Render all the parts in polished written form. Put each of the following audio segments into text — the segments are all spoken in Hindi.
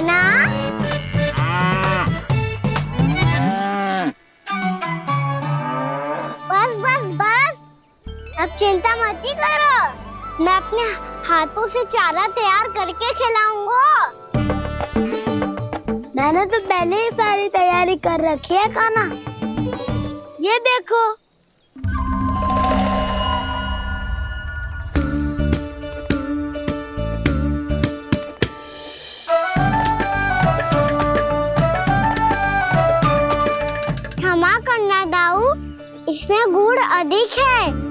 है ना? बस बस बस, अब चिंता मत ही करो, मैं अपने हाथों से चारा तैयार करके खिलाऊंगा। मैंने तो पहले ही सारी तैयारी कर रखी है कान्हा। ये देखो। क्षमा करना दाऊ, इसमें गुड़ अधिक है।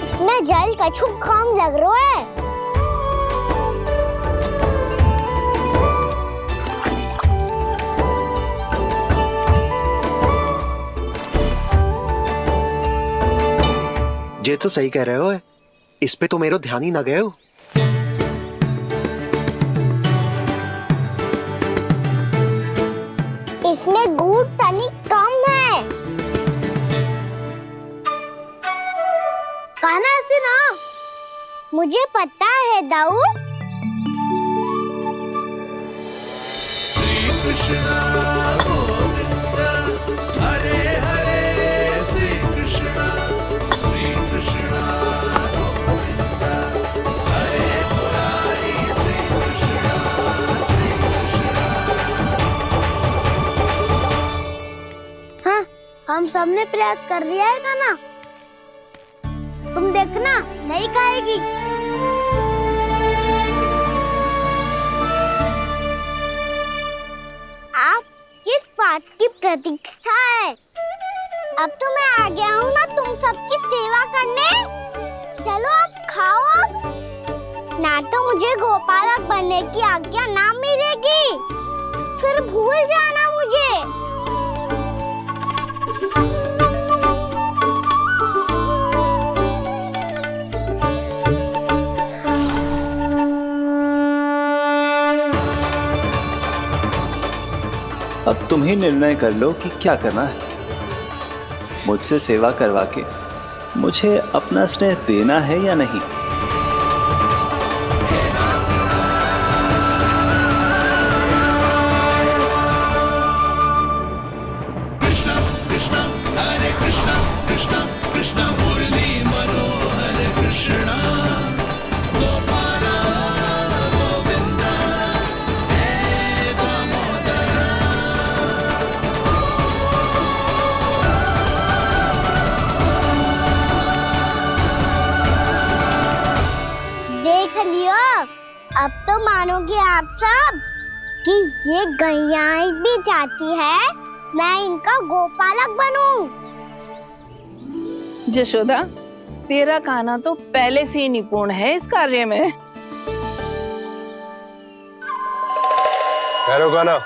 इसमें जल कछु कम लग रहा है। ये तो सही कह रहे हो, इस पे तो मेरो ध्यान ही ना गए हो। इसमें गुड़ तनिक कम है। कान्हा ऐसे ना। मुझे पता है दाऊ। श्री कृष्णा गोविंद हरे हरे, श्री कृष्णा गोविंद हरे मुरारी, श्री कृष्णा हाँ, हम सबने प्रयास कर लिया है कान्हा। तुम देखना, नहीं खाएगी। आप किस बात की प्रतीक्षा है? अब तो मैं आ गया हूँ ना तुम सबकी सेवा करने। चलो अब खाओ अब। ना तो मुझे गोपालक बनने की आज्ञा ना मिलेगी, फिर भूल जाना मुझे। अब तुम ही निर्णय कर लो कि क्या करना है। मुझसे सेवा करवा के मुझे अपना स्नेह देना है या नहीं। कृष्णा कृष्णा हरे कृष्णा, कृष्णा कृष्णा मुरली मनोहर कृष्णा, गोपाला गोविंद हे दामोदर। देख लियो, अब तो मानोगे आप सब कि ये गैयाएं भी चाहती है मैं इनका गोपालक बनूं। जशोदा, तेरा कान्हा तो पहले से ही निपुण है इस कार्य में। ठहरो कान्हा,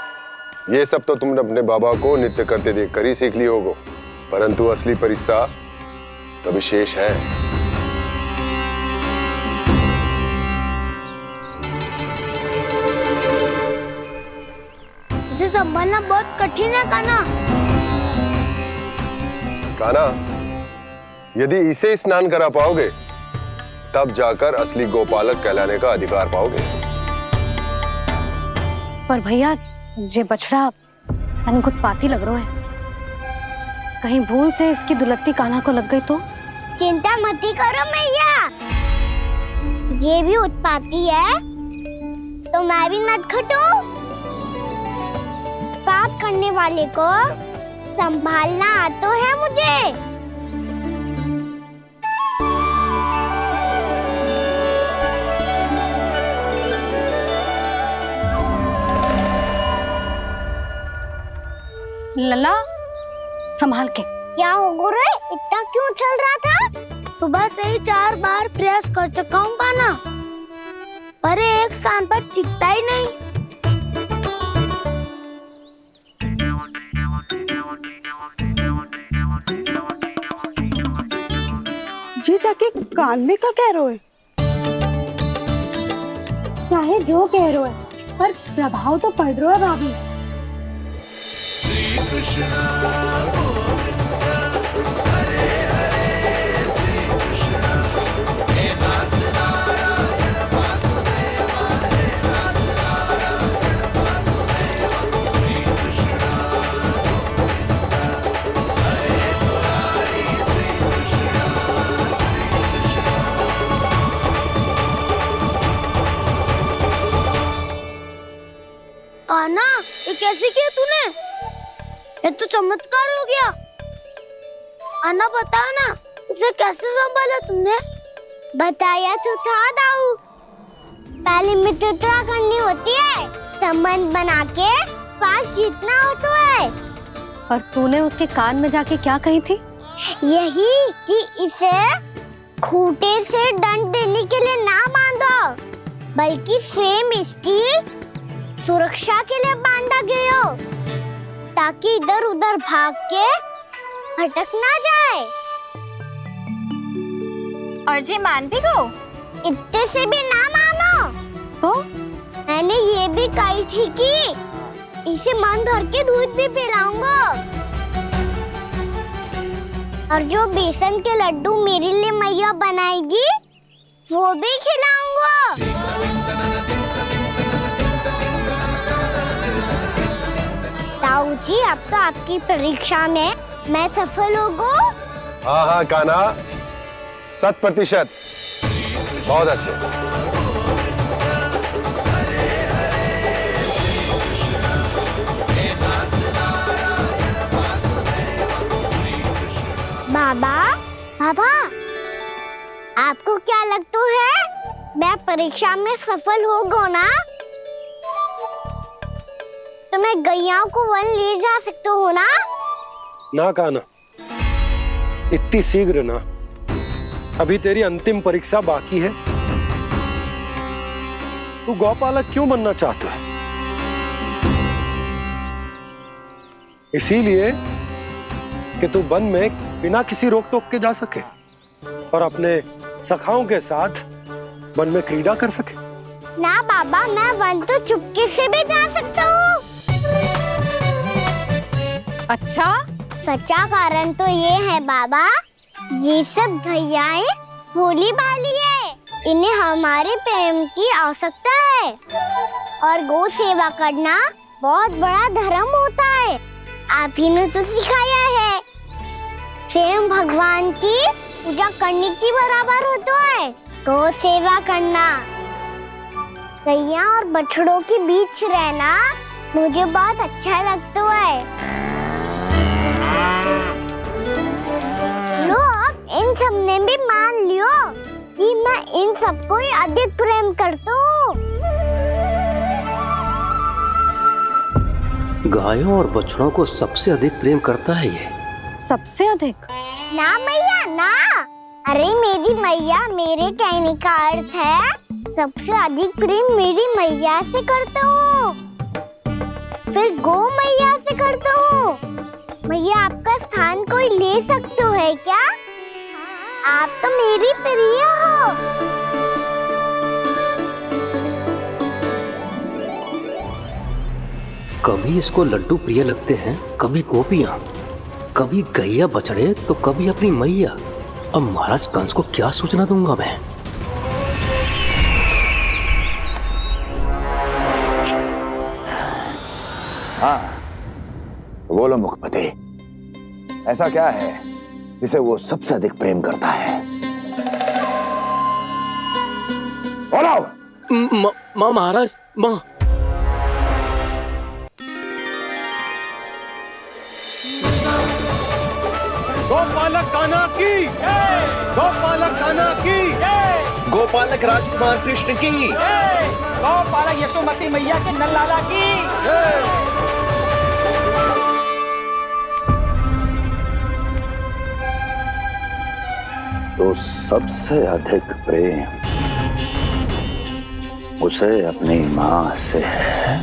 ये सब तो तुमने अपने बाबा को नृत्य करते देखकर ही सीख ली होगो, परंतु असली परिस्सा तो विशेष है। उसे संभालना बहुत कठिन है कान्हा। कान्हा, यदि इसे स्नान करा पाओगे तब जाकर असली गोपालक कहलाने का अधिकार पाओगे। पर भैया, ये बछड़ा उत्पाती लग रहा है। कहीं भूल से इसकी दुलत्ती कान्हा को लग गई तो? चिंता मत ही करो मैया, ये भी उत्पाती है तो मैं भी नटखट हूँ। पाप करने वाले को संभालना आता है मुझे। लला, संभाल के। क्या हो गुरु, इतना क्यों चल रहा था? सुबह से ही 4 बार प्रयास कर चुका हूँ कान्हा, पर एक स्थान पर टिकता ही नहीं। जी जाके कान में क्या कह रहे हो? चाहे जो कह रहे हो पर प्रभाव तो पड़ रहा है भाभी। श्री कृष्ण गोविंद हरे हरे श्री कृष्ण हे नाथ नारायण वासुदेव हे नाथ नारायण वासुदेव श्री कृष्ण गोविंद हरे मुरारी श्री कृष्ण कान्हा, ये कैसे किया तूने? ये तो चमत्कार हो गया। अन्ना बता ना, इसे कैसे संभाला तुमने? बताया तो था दाऊ। पहले मित्रता करनी होती है, संबंध बना के पास जीतना होता है। और तूने उसके कान में जाके क्या कही थी? यही कि इसे खूंटे से दंड देने के लिए ना बांधो, बल्कि स्वयं इसकी सुरक्षा के लिए बांधा गया हो, ताकि इधर उधर भाग के भटक ना जाए। और जी मान भी गो? इतने से भी ना मानो। तो मैंने ये भी कही थी कि इसे मन भर के दूध भी पिलाऊंगा, और जो बेसन के लड्डू मेरे लिए मैया बनाएगी वो भी खिलाऊंगा। ताऊ जी, अब तो आपकी परीक्षा में मैं सफल हो गो। हाँ हाँ कान्हा, 100%। बहुत अच्छे। बाबा, बाबा, आपको क्या लगता है? मैं परीक्षा में सफल हो गो ना, तो मैं गैयाओं को वन ले जा सकता हूँ ना? ना कान्हा, इतनी शीघ्र ना। अभी तेरी अंतिम परीक्षा बाकी है। तू गौपालक क्यों बनना चाहता है? इसीलिए कि तू वन में बिना किसी रोक टोक के जा सके और अपने सखाओं के साथ वन में क्रीड़ा कर सके। ना बाबा, मैं वन तो चुपके से भी जा सकता हूँ। अच्छा, सच्चा कारण तो ये है बाबा, ये सब गैयाएं भोली भाली है, इन्हें हमारे प्रेम की आवश्यकता है, और गौ सेवा करना बहुत बड़ा धर्म होता है। आप ही ने तो सिखाया है, स्वयं भगवान की पूजा करने की बराबर होता है गौ सेवा करना। गैया और बछड़ों के बीच रहना मुझे बहुत अच्छा लगता है। लो, अब इन सब ने भी मान लियो कि मैं इन सबको ही अधिक प्रेम करता हूँ। गायों और बछड़ों को सबसे अधिक प्रेम करता है ये। सबसे अधिक? ना मैया ना, अरे मेरी मैया, मेरे कहने का अर्थ है सबसे अधिक प्रेम मेरी मैया से करता हूँ, फिर गौ मैया से करता हूँ। मैया, आपका स्थान कोई ले सकते है क्या? आप तो मेरी प्रिय हो। कभी इसको लड्डू प्रिय लगते हैं, कभी गोपियां, कभी गैया बछड़े, तो कभी अपनी मैया। अब महाराज कंस को क्या सूचना दूंगा मैं? हाँ, बोलो मुखपति, ऐसा क्या है जिसे वो सबसे अधिक प्रेम करता है? बोलो। माँ महाराज, माँ। गोपालक कान्हा की, गोपालक कान्हा की, गोपालक राजकुमार कृष्ण की, गोपालक यशोमती मैया के नल्लाला की। तो सबसे अधिक प्रेम उसे अपनी माँ से है।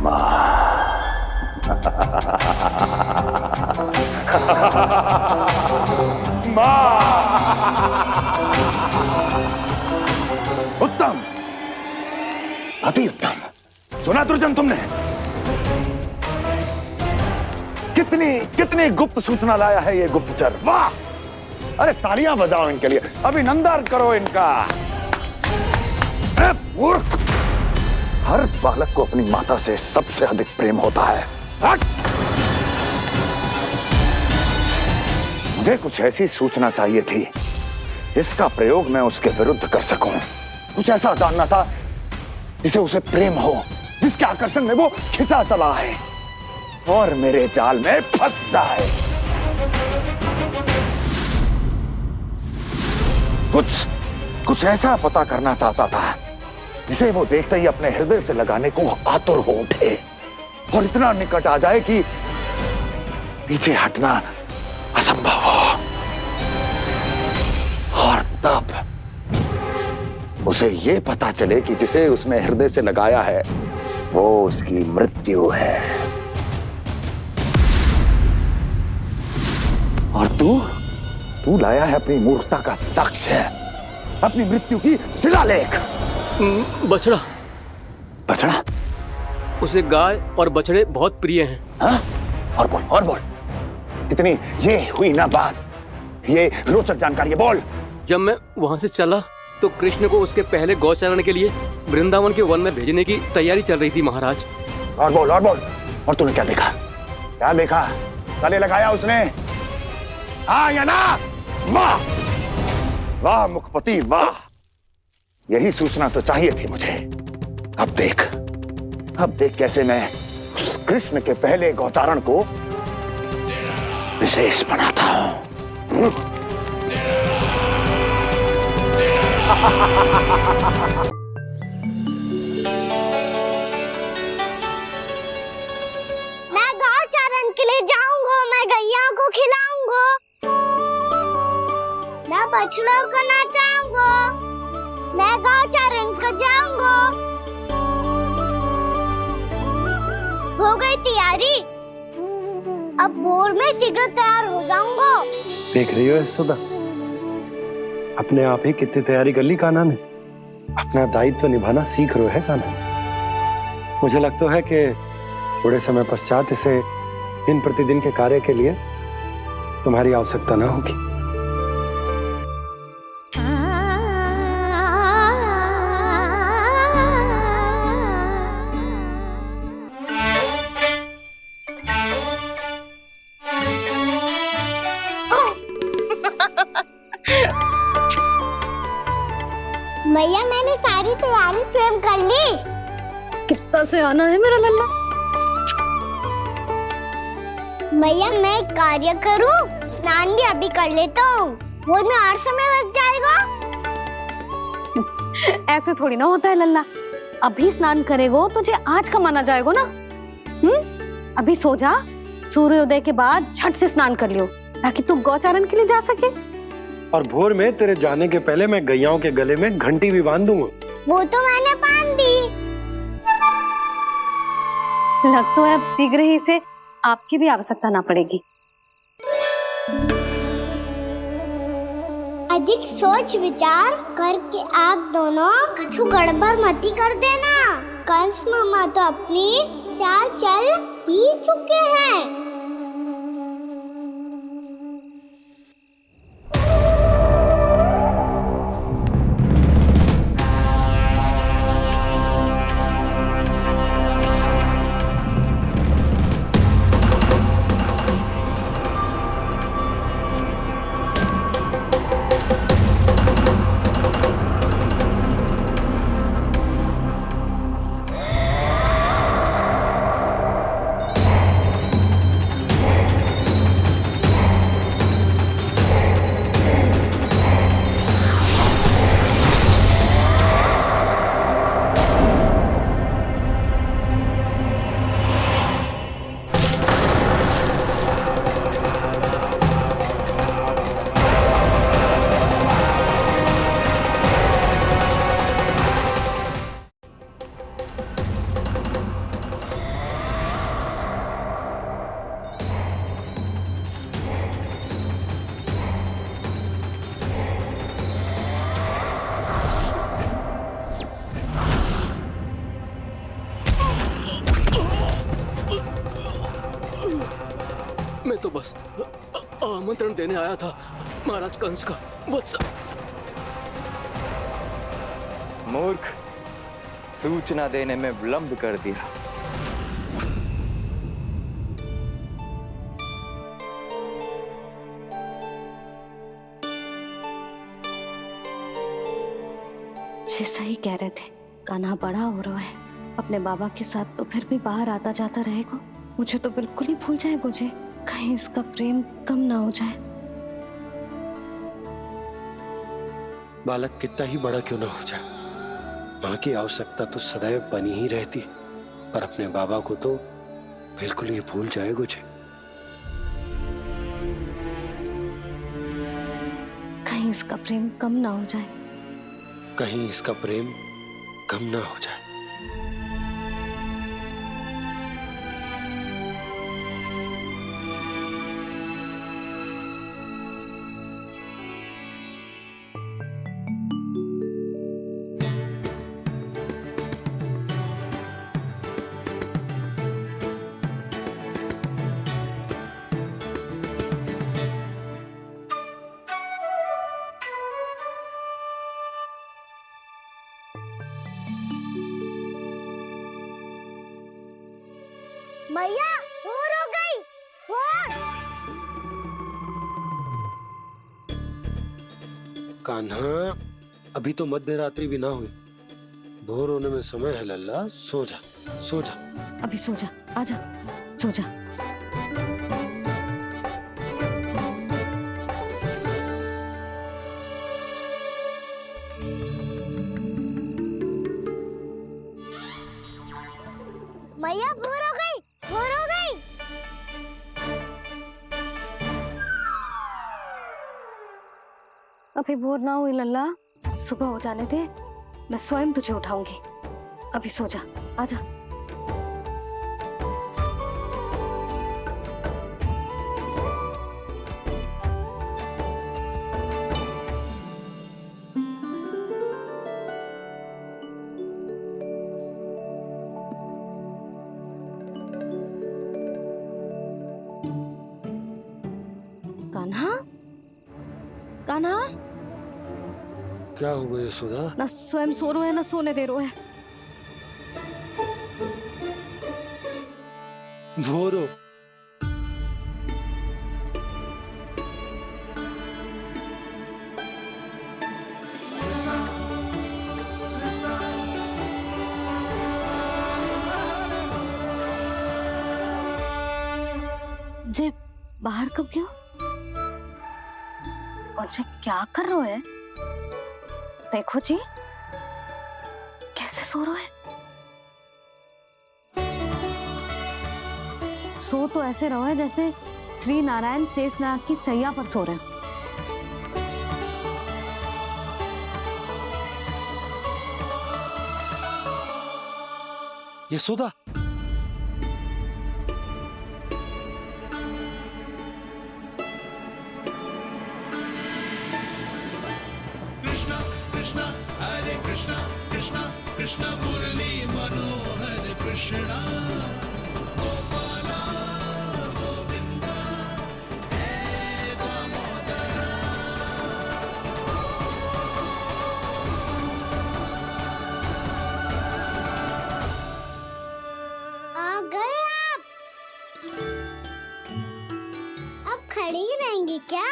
माँ। माँ। अति उत्तम। सुना दुर्जन तुमने? कितनी कितनी गुप्त सूचना लाया है ये गुप्तचर। वाह! अरे तालियां बजाओ इनके लिए, अभिनंदन करो इनका। मूर्ख! हर बालक को अपनी माता से सबसे अधिक प्रेम होता है। हट! मुझे कुछ ऐसी सूचना चाहिए थी जिसका प्रयोग मैं उसके विरुद्ध कर सकूं। कुछ ऐसा जानना था जिसे उसे प्रेम हो, जिसके आकर्षण में वो खिंचा चला है और मेरे जाल में फंस जाए। कुछ ऐसा पता करना चाहता था जिसे वो देखते ही अपने हृदय से लगाने को आतुर हो उठे और इतना निकट आ जाए कि पीछे हटना असंभव हो। और तब उसे ये पता चले कि जिसे उसने हृदय से लगाया है वो उसकी मृत्यु है। और तू लाया है अपनी मूर्खता का साक्ष्य, अपनी मृत्यु की शिलालेख। बछड़ा। बछड़ा? उसे गाय और बछड़े बहुत प्रिय हैं। हाँ? और बोल। इतनी ये हुई ना बात, ये रोचक जानकारी है, बोल। जब मैं वहां से चला तो कृष्ण को उसके पहले गौचारण के लिए वृंदावन के वन में भेजने की तैयारी चल रही थी महाराज। और बोल। और तूने क्या देखा? गले लगाया उसने? हाँ या ना? वाह मुखपति वाह! यही सूचना तो चाहिए थी मुझे। अब देख कैसे मैं उस कृष्ण के पहले गौचारण को विशेष बनाता हूं। मैं गौचारण के लिए जाऊंगा, मैं गैया को खिलाऊंगा, मैं बछड़ों को नचाऊंगा, मैं गौचारण को जाऊंगा। हो गई तैयारी, अब भोर में शीघ्र तैयार हो जाऊंगा। देख रही हो यशोदा, अपने आप ही कितनी तैयारी कर ली कान्हा ने। अपना दायित्व निभाना सीख रहे है कान्हा। मुझे लगता है कि थोड़े समय पश्चात इसे दिन प्रतिदिन के कार्य के लिए तुम्हारी आवश्यकता ना होगी। भैया मैंने सारी तैयारी स्वयं कर ली। कितना से आना है मेरा लल्ला? भैया मैं एक कार्य करूं, स्नान भी अभी कर लेता हूँ, वो में और समय लग जाएगा। ऐसे थोड़ी ना होता है लल्ला, अभी स्नान करेगो तुझे आज का माना जाएगा ना। अभी सो जा, सूर्योदय के बाद झट से स्नान कर लियो ताकि तू गौचारण के लिए जा सके। और भोर में तेरे जाने के पहले मैं गैयाओं के गले में घंटी भी बांध दूंगा। वो तो मैंने बांध दी। लग तो है अब शीघ्र ही इसे आपकी भी आवश्यकता ना पड़ेगी। अधिक सोच विचार करके आप दोनों कछु गड़बड़ मती कर देना। कंस मामा तो अपनी चाल चल ही चुके हैं। आमंत्रण देने आया था महाराज कंस का वत्स। मूर्ख, सूचना देने में विलंब कर दिया। जी सही कह रहे थे, कान्हा बड़ा हो रहा है, अपने बाबा के साथ तो फिर भी बाहर आता जाता रहेगा, मुझे तो बिल्कुल ही भूल जाएगा जी, कहीं इसका प्रेम कम ना हो जाए। बालक कितना ही बड़ा क्यों ना हो जाए, माँ की आवश्यकता तो सदैव बनी ही रहती, पर अपने बाबा को तो बिल्कुल ही भूल जाए मुझे। कहीं इसका प्रेम कम ना हो जाए, कहीं इसका प्रेम कम ना हो जाए। मैया भोर हो गई, भोर। कान्हा, अभी तो मध्य रात्रि भी ना हुई, भोर होने में समय है लल्ला, सो जा सो जा। अभी सो जा, आजा सो जा। मैया भोर हो गई, भोर हो गई। अभी भोर ना हुई लल्ला, सुबह हो जाने दे, मैं स्वयं तुझे उठाऊंगी। अभी सो जा, आजा। कान्हा, कान्हा, क्या हो गया सुधा? ना स्वयं सो रहे है ना सोने दे रहे है। भोर हो। जे बाहर कब क्यों? और जे क्या कर रहे है? देखो जी, कैसे सो रहे हैं। सो तो ऐसे रहो है जैसे श्री नारायण शेषनाग की सैया पर सो रहे हैं। यशोदा, कृष्णा कृष्णा हरे कृष्णा कृष्णा कृष्णा मुरली मनोहर कृष्णा गोपाला गोविंदा हे दामोदरा। आ गए आप। अब खड़ी ही रहेंगी क्या?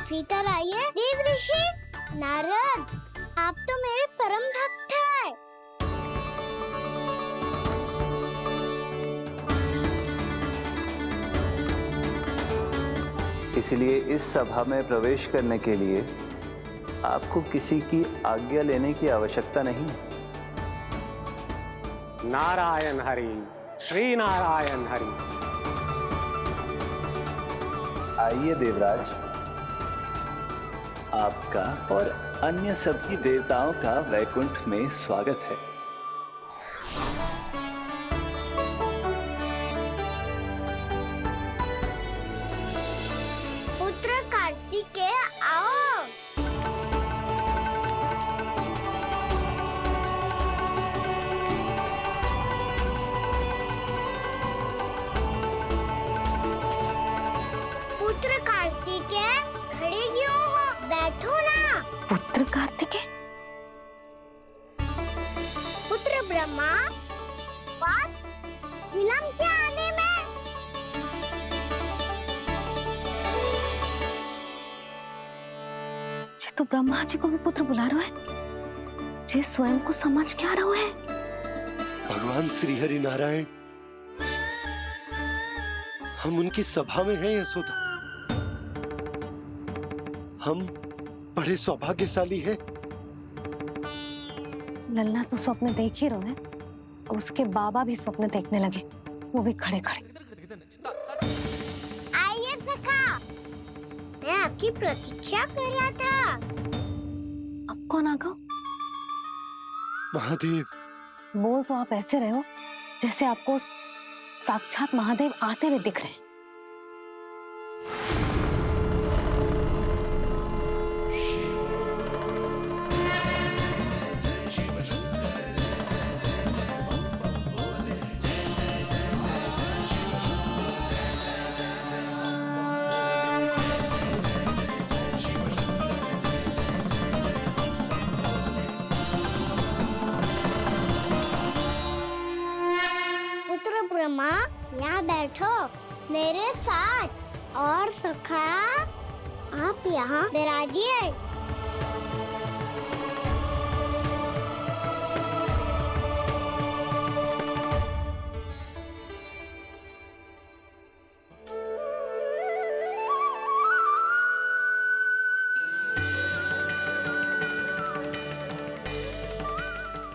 भीतर आइए। देव ऋषि नारद, आप तो मेरे परम भक्त हैं। इसलिए इस सभा में प्रवेश करने के लिए आपको किसी की आज्ञा लेने की आवश्यकता नहीं है। नारायण हरि, श्री नारायण हरि। आइए देवराज, आपका और अन्य सभी देवताओं का वैकुंठ में स्वागत है। पुत्र कार्तिकेय आओ। पुत्र कार्तिकेय, खड़े क्यों हो? बैठो ना। पुत्र कार्तिकेय? पुत्र ब्रह्मा, बात विलंब क्या आने में? जे तो ब्रह्मा जी को भी पुत्र बुला रहा है, जे स्वयं को समझ क्या रहा है? भगवान श्री हरि नारायण, हम उनकी सभा में हैं यशोदा। हम बड़े सौभाग्यशाली हैं। लल्ला तो स्वप्न देख ही रहे हैं, और उसके बाबा भी स्वप्न देखने लगे, वो भी खड़े खड़े। आइए सखा, मैं आपकी प्रतीक्षा कर रहा था। अब कौन आ गया? महादेव। बोल तो आप ऐसे रहे हो जैसे आपको साक्षात महादेव आते हुए दिख रहे हैं। ब्रह्मा, यहाँ बैठो मेरे साथ, और सखा आप यहाँ विराजिए।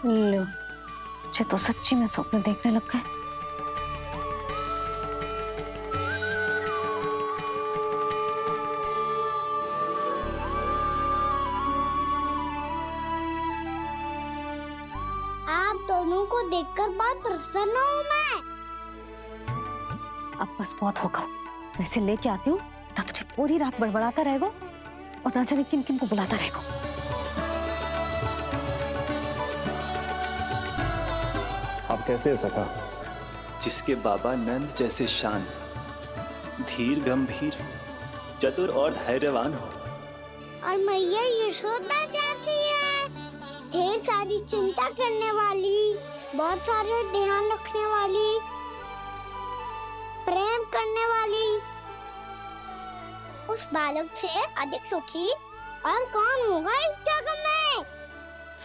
लो, मुझे तो सच्ची में स्वप्न देखने लग गए। आप दोनों को देखकर बहुत प्रसन्न हूँ मैं। अब बस बहुत होगा, वैसे लेके आती हूँ, ना तुझे पूरी रात बड़बड़ाता रहेगा और ना जाने किन किन को बुलाता रहेगा। आप कैसे सका? जिसके बाबा नंद जैसे शान, धीर गंभीर, चतुर और धैर्यवान हो, और मैया यशोदा जैसी है, ढेर सारी चिंता करने वाली, बहुत सारे ध्यान रखने वाली, प्रेम करने वाली। उस बालक से अधिक सुखी और कौन होगा इस जगत में?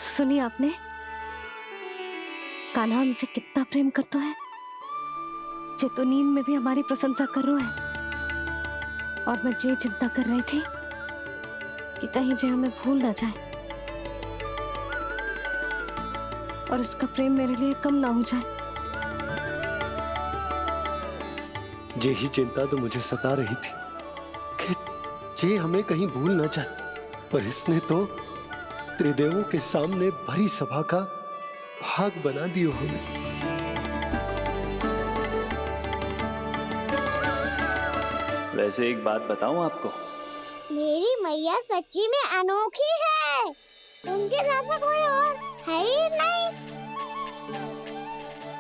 सुनिए आपने, कान्हा हमसे कितना प्रेम करता है, जे तो नींद में भी हमारी प्रशंसा कर रहा है। और मैं ये चिंता कर रही थी कि कहीं जे हमें भूल ना जाए और इसका प्रेम मेरे लिए कम ना हो जाए। यही चिंता तो मुझे सता रही थी कि जे हमें कहीं भूल ना जाए, पर इसने तो त्रिदेवों के सामने भरी सभा का भाग बना दियो हमें। वैसे एक बात बताऊं आपको, मेरी मैया सच्ची में अनोखी है, उनके जैसा कोई और है ही नहीं।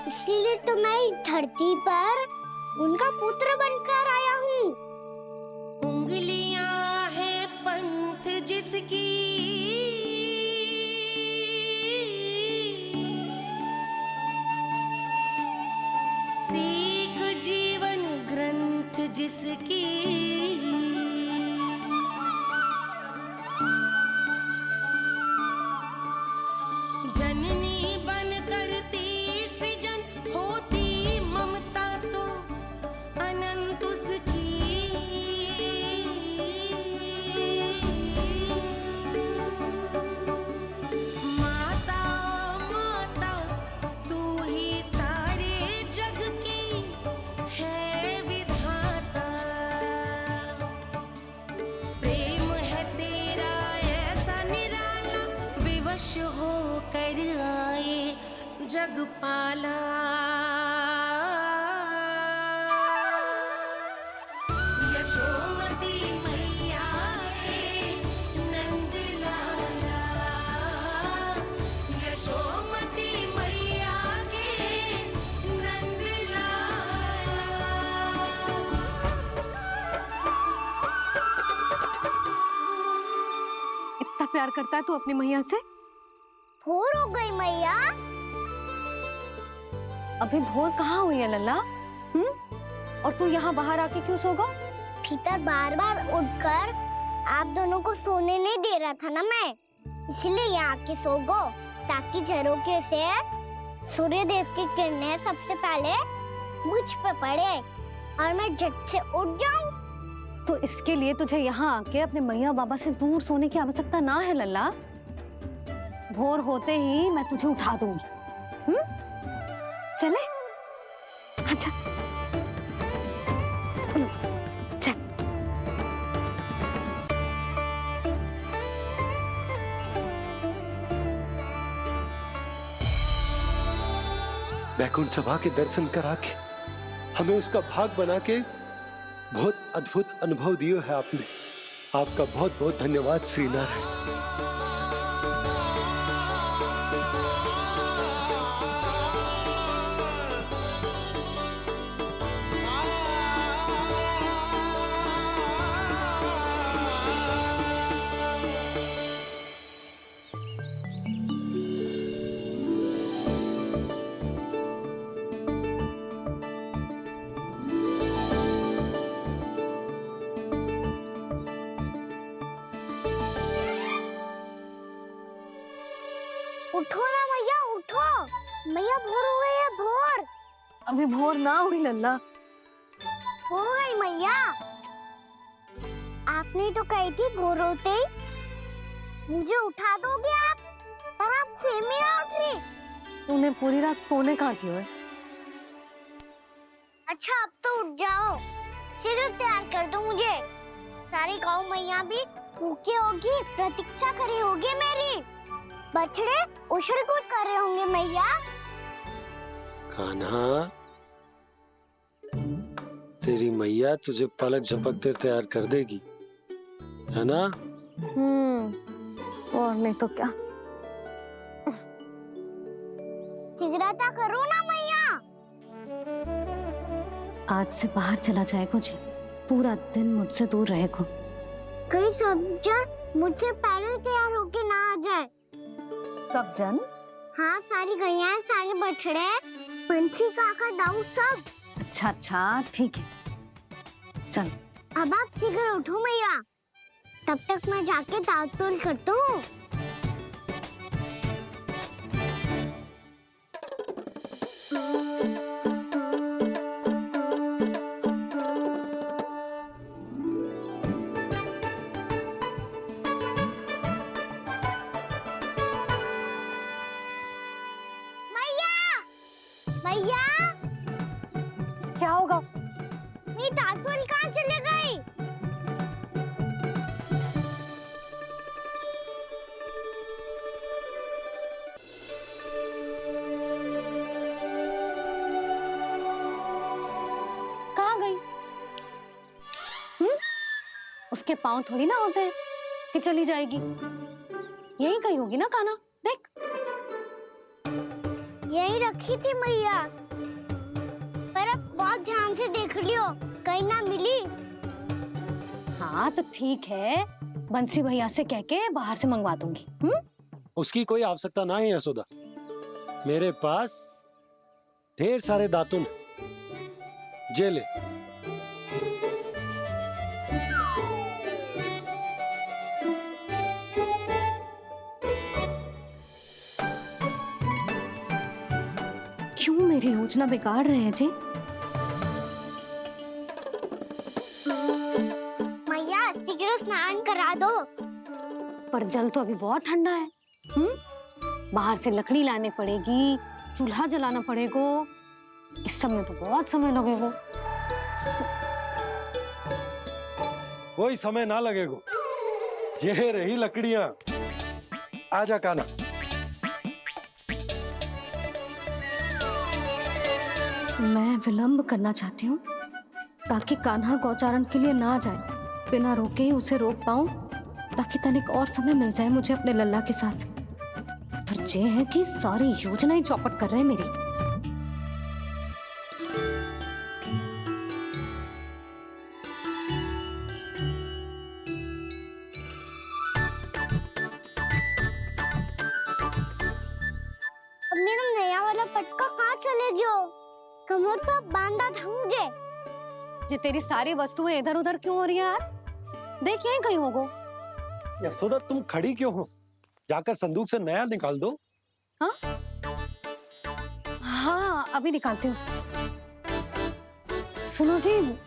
इसीलिए तो मैं इस धरती पर उनका पुत्र बनकर आया हूँ। उंगलियां है पंथ जिसकी, सीख जीवन ग्रंथ जिसकी, जननी बन करती सृजन, होती ममता तो अनंत उसकी। माता माता तू ही सारे जग की है विधाता, प्रेम है तेरा ऐसा निराला, विवश हो कर आए जग पाला। यशोमती मैया के नंद लाला, यशोमती मैया के नंद लाला। प्यार करता है तू अपनी मैया से? भोर हो गई मैया। अभी भोर कहाँ हुई है लल्ला? और तू यहाँ बाहर आके क्यों सो गया? भीतर बार बार उठकर आप दोनों को सोने नहीं दे रहा था ना मैं, इसलिए यहाँ आके सो गो, ताकि झरोके से सूर्य देव की किरणें सबसे पहले मुझ पे पड़े और मैं झट से उठ जाऊं। तो इसके लिए तुझे यहाँ आके अपने मैया बाबा से दूर सोने की आवश्यकता ना है लल्ला। भोर होते ही मैं तुझे उठा दूंगी। चले? अच्छा चल। वैकुंठ सभा के दर्शन करा के हमें उसका भाग बना के बहुत अद्भुत अनुभव दियो है आपने। आपका बहुत बहुत धन्यवाद श्रीनारायण। उठो ना मैया, उठो। मैया भोर हो गई है, भोर। अभी भोर ना हुई लल्ला। हो गई मैया। आपने तो कही थी भोर होते ही मुझे उठा दोगे आप, पर आप सेम ही ना उठी। तूने पूरी रात सोने कहाँ की है? अच्छा अब तो उठ जाओ, शीघ्र तैयार कर दो मुझे। सारी गाँव मैया भी भूखी होगी, प्रतीक्षा करी होगी मेरी। बछड़े उछल कूद कर रहे होंगे मैया। कान्हा, तेरी मैया तुझे पलक झपकते तैयार कर देगी, है ना? और नहीं तो क्या। शीघ्रता करो ना मैया। आज से बाहर चला जाएगा जी, पूरा दिन मुझसे दूर रहेगा। कहीं सब जन मुझसे पहले तैयार होके ना आ जाए। सब जन? हाँ, सारी गैया, सारे बछड़े, पंछी, काका, दाऊ सब। अच्छा अच्छा ठीक है, चल। अब आप शीघ्र उठो मैया, तब तक मैं जाके ताल-तोल करता हूँ। मैया, क्या होगा? मेरी ताल-तोल कहाँ चले गई? कहाँ गई? उसके पाँव थोड़ी ना होते हैं कि चली जाएगी। यही कहीं होगी ना कान्हा, देख। यही रखी थी मैया, पर अब बहुत ध्यान से देख लियो, कहीं ना मिली। हाँ तो ठीक है, बंसी भैया से कह के बाहर से मंगवा दूंगी। उसकी कोई आवश्यकता ना है यशोदा, मेरे पास ढेर सारे दातुन, जे ले। क्यों मेरी योजना बिगाड़ रहे हैं जी? मैया शीघ्र स्नान करा दो। पर जल तो अभी बहुत ठंडा है। बाहर से लकड़ी लाने पड़ेगी, चूल्हा जलाना पड़ेगा। इस सब में तो बहुत समय लगेगा। कोई समय ना लगेगा, ये रही लकड़ियां। आजा कान्हा। मैं विलंब करना चाहती हूँ ताकि कान्हा गौचारण के लिए ना जाए, बिना रोके ही उसे रोक पाऊं, ताकि तनिक और समय मिल जाए मुझे अपने लल्ला के साथ। पर ये है कि सारी योजना ही चौपट कर रहे हैं मेरी। कमर पर बांधा था मुझे। जी तेरी सारी वस्तुएं इधर उधर क्यों हो रही है आज? देख यहीं कहीं होगो। यशोदा तुम खड़ी क्यों हो? जाकर संदूक से नया निकाल दो। हाँ हाँ अभी निकालती हूँ। सुनो जी,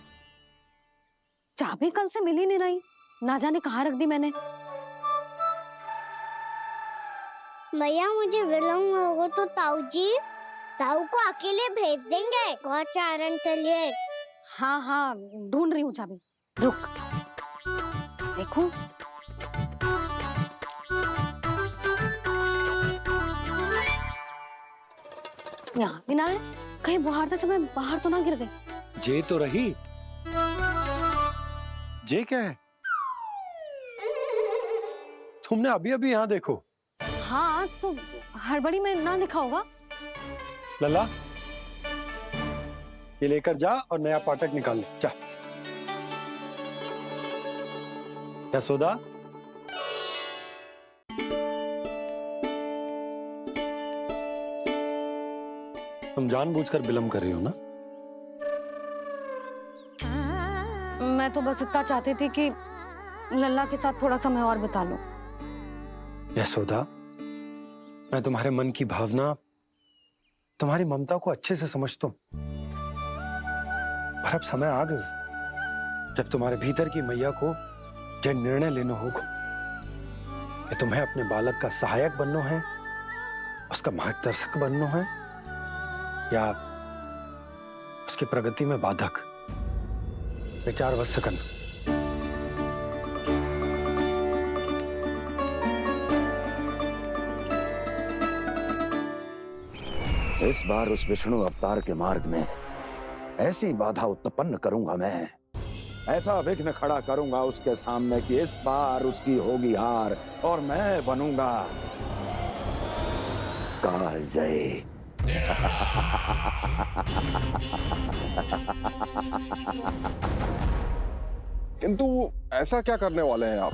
चाबी कल से मिल ही नहीं रही, ना जाने कहाँ रख दी मैंने। भैया मुझे विलम्ब होगा तो ताऊ को अकेले भेज देंगे गौचारण के लिए। हाँ हाँ ढूंढ रही हूँ चाबी, रुक। देखूं यहाँ भी ना है, कहीं बुहारते समय बाहर तो ना गिर गई। जे तो रही। जे क्या है? तुमने अभी अभी यहाँ देखो। हाँ तो हड़बड़ी में ना दिखा होगा। लल्ला ये लेकर जा और नया पाठक निकाल ले, जा। यशोदा तुम जानबूझकर विलम्ब कर रही हो ना? मैं तो बस इतना चाहती थी कि लल्ला के साथ थोड़ा समय और बिता लो। यशोदा मैं तुम्हारे मन की भावना, तुम्हारी ममता को अच्छे से समझता हूं, पर अब समय आ गया जब तुम्हारे भीतर की मैया को यह निर्णय लेना होगा कि तुम्हें अपने बालक का सहायक बनना है, उसका मार्गदर्शक बनना है, या उसकी प्रगति में बाधक। विचार अवश्य करना। इस बार उस विष्णु अवतार के मार्ग में ऐसी बाधा उत्पन्न करूंगा मैं, ऐसा विघ्न खड़ा करूंगा उसके सामने कि इस बार उसकी होगी हार और मैं बनूंगा कालजयी। किंतु ऐसा क्या करने वाले हैं आप?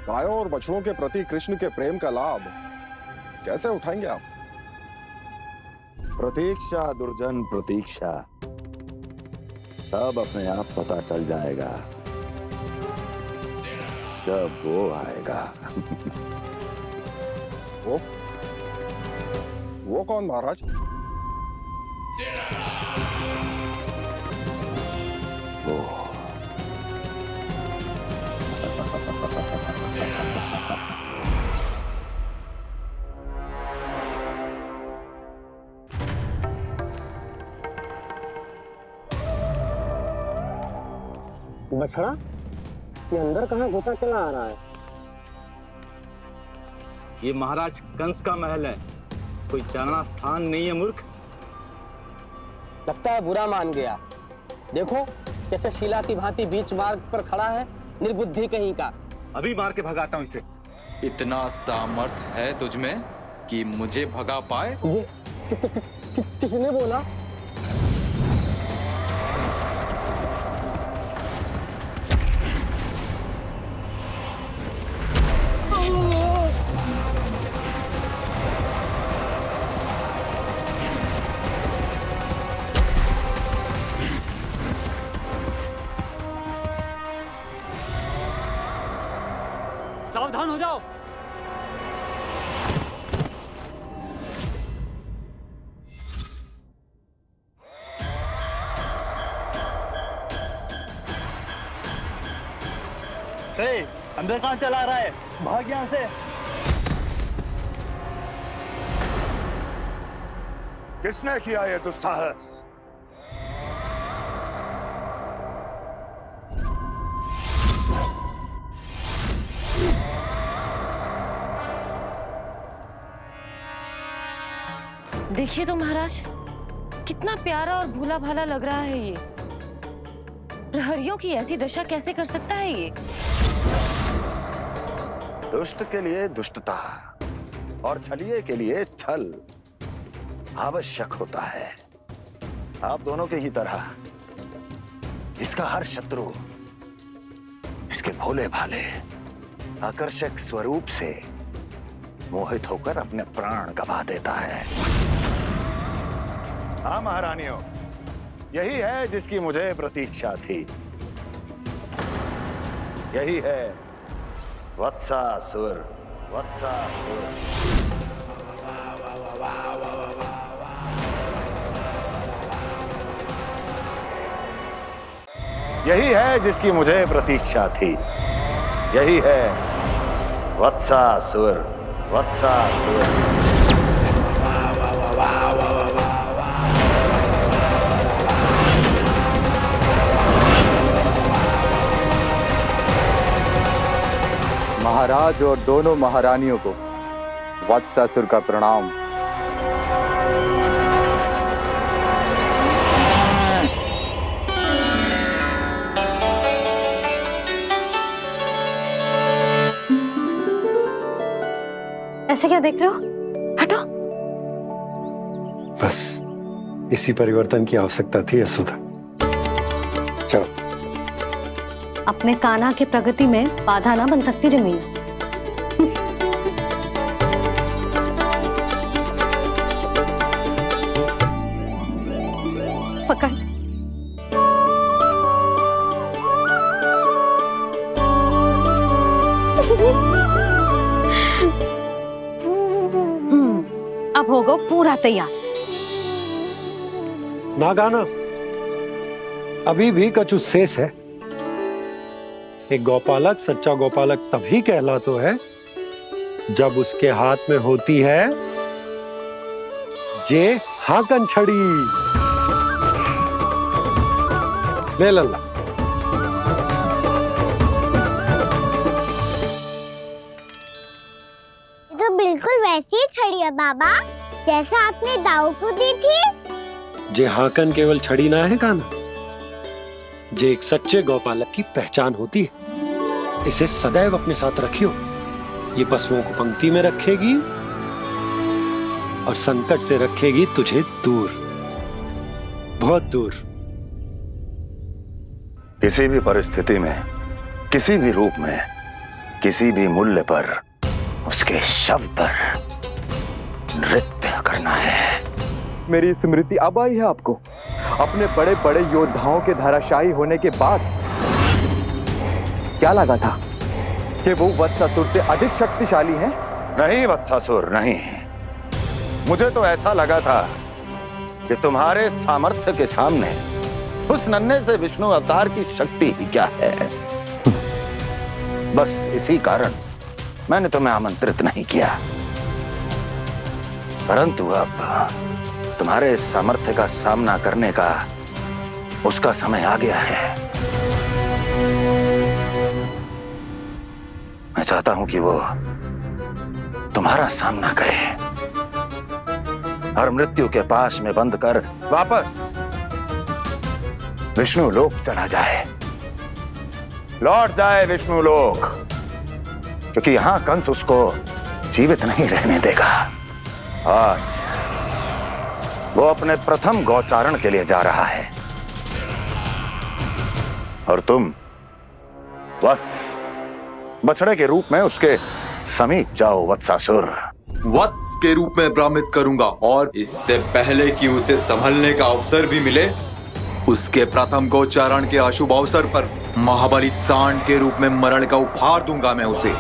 गायों और बछड़ों के प्रति कृष्ण के प्रेम का लाभ कैसे उठाएंगे आप? प्रतीक्षा दुर्जन प्रतीक्षा, सब अपने आप पता चल जाएगा जब वो आएगा। वो कौन महाराज? वो बछड़ा ये अंदर कहाँ घुसा चला आ रहा है? ये महाराज कंस का महल है, कोई जाना स्थान नहीं है मूर्ख। लगता है बुरा मान गया। देखो कैसे शीला की भांति बीच मार्ग पर खड़ा है, निर्बुद्धि कहीं का। अभी मार के भगाता हूँ इसे। इतना सामर्थ है तुझमें कि मुझे भगा पाए? ये किसने बोला? सावधान हो जाओ। अंदर कहाँ चला रहा है? भाग यहाँ से। किसने किया ये दुस्साहस? देखिए तो महाराज, कितना प्यारा और भोला भाला लग रहा है ये। प्रहरियों की ऐसी दशा कैसे कर सकता है ये? दुष्ट के लिए दुष्टता और छलिए के लिए छल आवश्यक होता है। आप दोनों के ही तरह इसका हर शत्रु इसके भोले भाले आकर्षक स्वरूप से मोहित होकर अपने प्राण गंवा देता है। हाँ महारानियों, यही है जिसकी मुझे प्रतीक्षा थी। यही है वत्सासुर। वत्सासुर। यही है जिसकी मुझे प्रतीक्षा थी। यही है वत्सासुर। वत्सासुर। महाराज और दोनों महारानियों को वत्सासुर का प्रणाम। ऐसे क्या देख रहे हो? हटो। बस इसी परिवर्तन की आवश्यकता थी यशोदा। चलो। अपने कान्हा की प्रगति में बाधा ना बन सकती जमीन। पकड़। अब होगा पूरा तैयार। ना गाना, अभी भी कछु शेष है। एक गौपालक सच्चा गौपालक तभी कहलाता है जब उसके हाथ में होती है जे हाकन छड़ी। ले लल्ला। तो बिल्कुल वैसी ही छड़ी है बाबा, जैसा आपने दाऊ को दी थी। जे हाकन केवल छड़ी ना है कान्हा, जे एक सच्चे गौपालक की पहचान होती है। इसे सदैव अपने साथ रखियो। ये पशुओं को पंक्ति में रखेगी और संकट से रखेगी तुझे दूर, बहुत दूर। किसी भी परिस्थिति में, किसी भी रूप में, किसी भी मूल्य पर उसके शव पर नृत्य करना है। मेरी स्मृति अब आई है आपको? अपने बड़े बड़े योद्धाओं के धराशायी होने के बाद क्या लगा था कि वो वत्सासुर से अधिक शक्तिशाली हैं? नहीं वत्सासुर, नहीं। मुझे तो ऐसा लगा था कि तुम्हारे सामर्थ्य के सामने उस नन्हे से विष्णु अवतार की शक्ति ही क्या है। बस इसी कारण मैंने तुम्हें आमंत्रित नहीं किया। परंतु अब तुम्हारे सामर्थ्य का सामना करने का उसका समय आ गया है। मैं चाहता हूं कि वो तुम्हारा सामना करे और मृत्यु के पाश में बंद कर वापस विष्णु लोक चला जाए, लौट जाए विष्णु लोक, क्योंकि यहां कंस उसको जीवित नहीं रहने देगा। आज वो अपने प्रथम गौचारण के लिए जा रहा है और तुम वत्स बछड़े के रूप में उसके समीप जाओ वत्सासुर। वत्स के रूप में भ्रमित करूंगा और इससे पहले कि उसे संभलने का अवसर भी मिले, उसके प्रथम गोचारण के अशुभ अवसर पर महाबली सांड के रूप में मरण का उपहार दूंगा मैं उसे।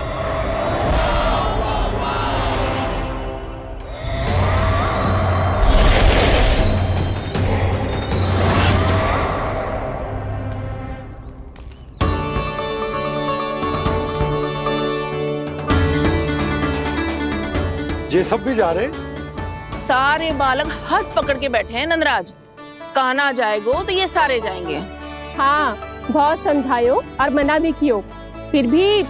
ये सब भी जा रहे? सारे बालक हाथ पकड़ के बैठे हैं नंदराज। कान्हा जाएगो तो ये सारे जाएंगे। हाँ, बहुत समझायो और मना भी कियो, फिर भी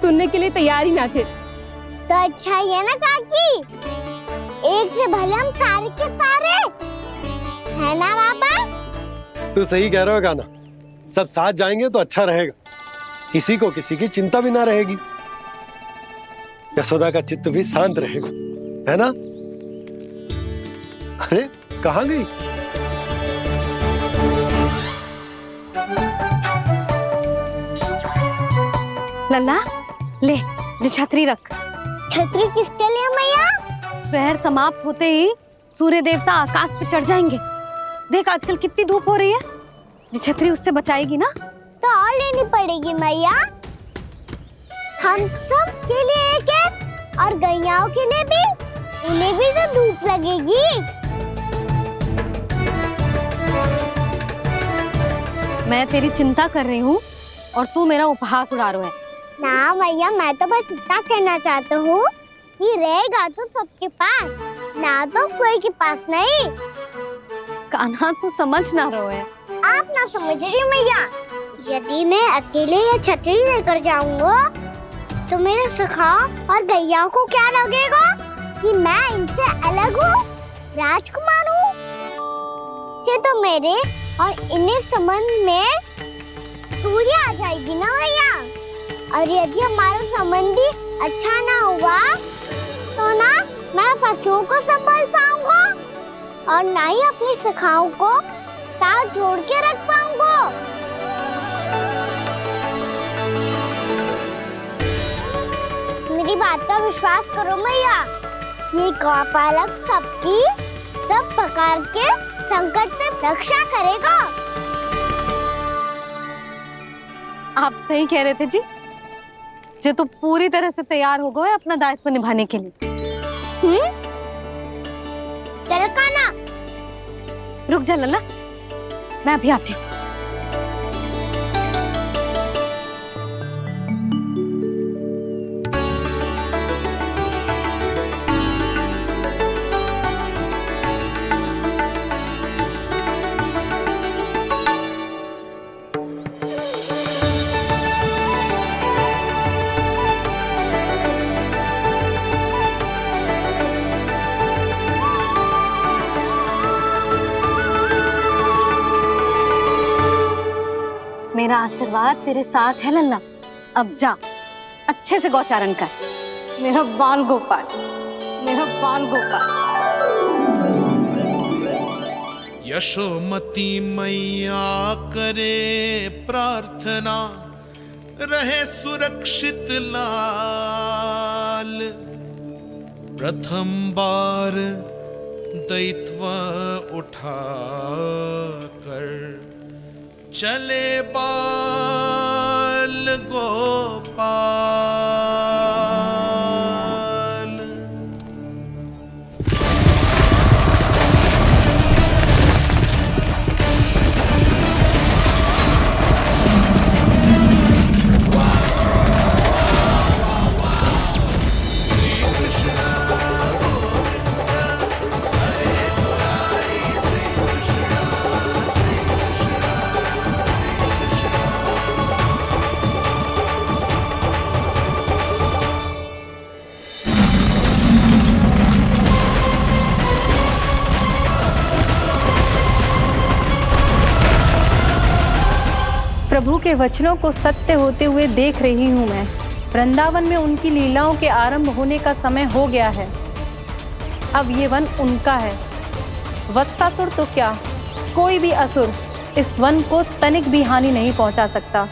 सुनने के लिए तैयार ही ना थे। तो अच्छा ही है ना काकी, एक से भले हम सारे के सारे है ना बाबा। तू सही कह रहे हो गाना, सब साथ जाएंगे तो अच्छा रहेगा, किसी को किसी की चिंता भी ना रहेगी, यशोदा का चित्त भी शांत रहेगा, है ना? अरे कहाँ गई? लल्ला ले, जो छतरी रख। छतरी किसके लिए मैया? प्रहर समाप्त होते ही सूर्य देवता आकाश पे चढ़ जाएंगे। देख आजकल कितनी धूप हो रही है, ये छतरी उससे बचाएगी ना। तो और लेनी पड़ेगी मैया, हम सब के लिए एक एक और गैयाओं के लिए भी, उन्हें भी तो धूप लगेगी। मैं तेरी चिंता कर रही हूँ और तू मेरा उपहास उड़ा रहा है। ना मैया, मैं तो बस इतना कहना चाहता हूँ कि रहेगा तो सबके पास, ना तो कोई के पास नहीं। कान्हा तू समझ ना रहो है। आप ना समझ रही मैया, यदि मैं अकेले ये छतरी लेकर जाऊंगा तो मेरे सखा और गैयाओं को क्या लगेगा कि मैं इनसे अलग हूँ, राजकुमार हूँ। ये तो मेरे और इन्हें संबंध में दूरी आ जाएगी ना भैया। और यदि हमारा संबंध ही अच्छा ना हुआ तो ना मैं पशुओं को संभाल पाऊंगा और ना ही अपनी सखाओं को साथ जोड़ के रख पाऊंगा। मेरी बात का विश्वास करो मैया, ये गौपालक सबकी सब प्रकार के संकट से रक्षा करेगा। आप सही कह रहे थे जी, जे तो पूरी तरह से तैयार हो गए अपना दायित्व निभाने के लिए। चल कान्हा, रुक जा लल्ला, मैं अभी आती हूँ। मेरा आशीर्वाद तेरे साथ है लल्ला। अब जा, अच्छे से गौचारण कर। मेरा बाल गोपाल, मेरा बाल गोपाल। यशोमती मैया करे प्रार्थना, रहे सुरक्षित लाल। प्रथम बार दैत्व उठा कर चले बाल गोपाल। प्रभु के वचनों को सत्य होते हुए देख रही हूँ मैं। वृंदावन में उनकी लीलाओं के आरंभ होने का समय हो गया है। अब ये वन उनका है। वत्सासुर तो क्या, कोई भी असुर इस वन को तनिक भी हानि नहीं पहुंचा सकता।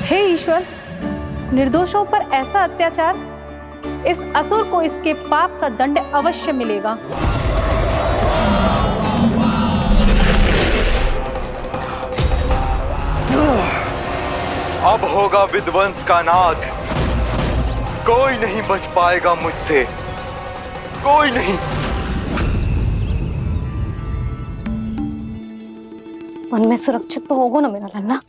हे ईश्वर, निर्दोषों पर ऐसा अत्याचार, इस असुर को इसके पाप का दंड अवश्य मिलेगा। अब होगा विध्वंस का नाद। कोई नहीं बच पाएगा मुझसे, कोई नहीं। वन में सुरक्षित तो होगा ना मेरा लल्ला।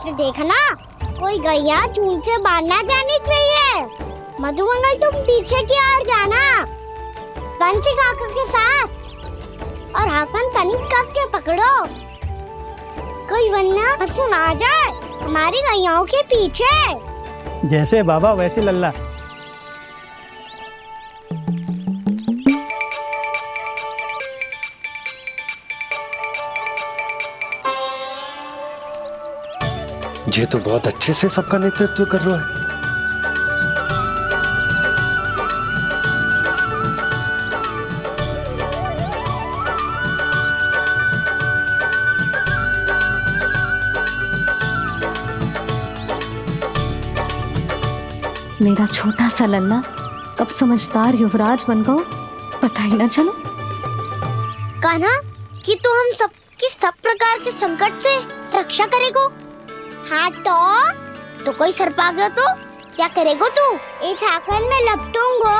से देखना, कोई गैया चून से बांधना जानी चाहिए। मधुमंगल तुम पीछे की ओर जाना, कंसी काका के साथ, और हाकन तनिक कस के पकड़ो, कोई वरना पशु ना जाए हमारी गैयाओं के पीछे। जैसे बाबा वैसे लल्ला। ये तो बहुत अच्छे से सबका नेतृत्व कर रहा है। मेरा छोटा सा लल्ला कब समझदार युवराज बन गो पता ही ना चलो। कान्हा, कि तू हम सबकी सब प्रकार के संकट से रक्षा करेगो। हाँ तो कोई सर्प आ गया तो क्या करेगो तू? इस हाकन में लपटूंगो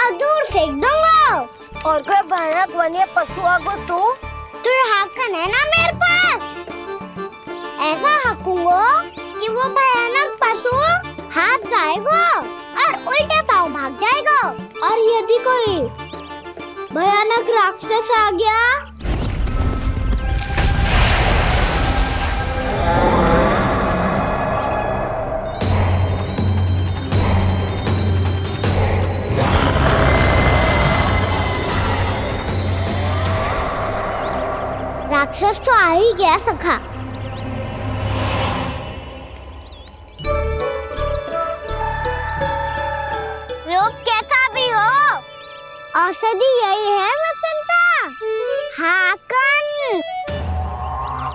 और दूर फेंक दूंगा। और कोई भयानक वन्य पशु आगो तो ये हाकन है ना मेरे पास, ऐसा हाकूंगो कि वो भयानक पशु हाथ जाएगा और उल्टे पाँव भाग जाएगा। और यदि कोई भयानक राक्षस आ गया राक्षस तो आ ही गया सखा। रूप कैसा भी हो, औषधि यही है वसंता। हाकन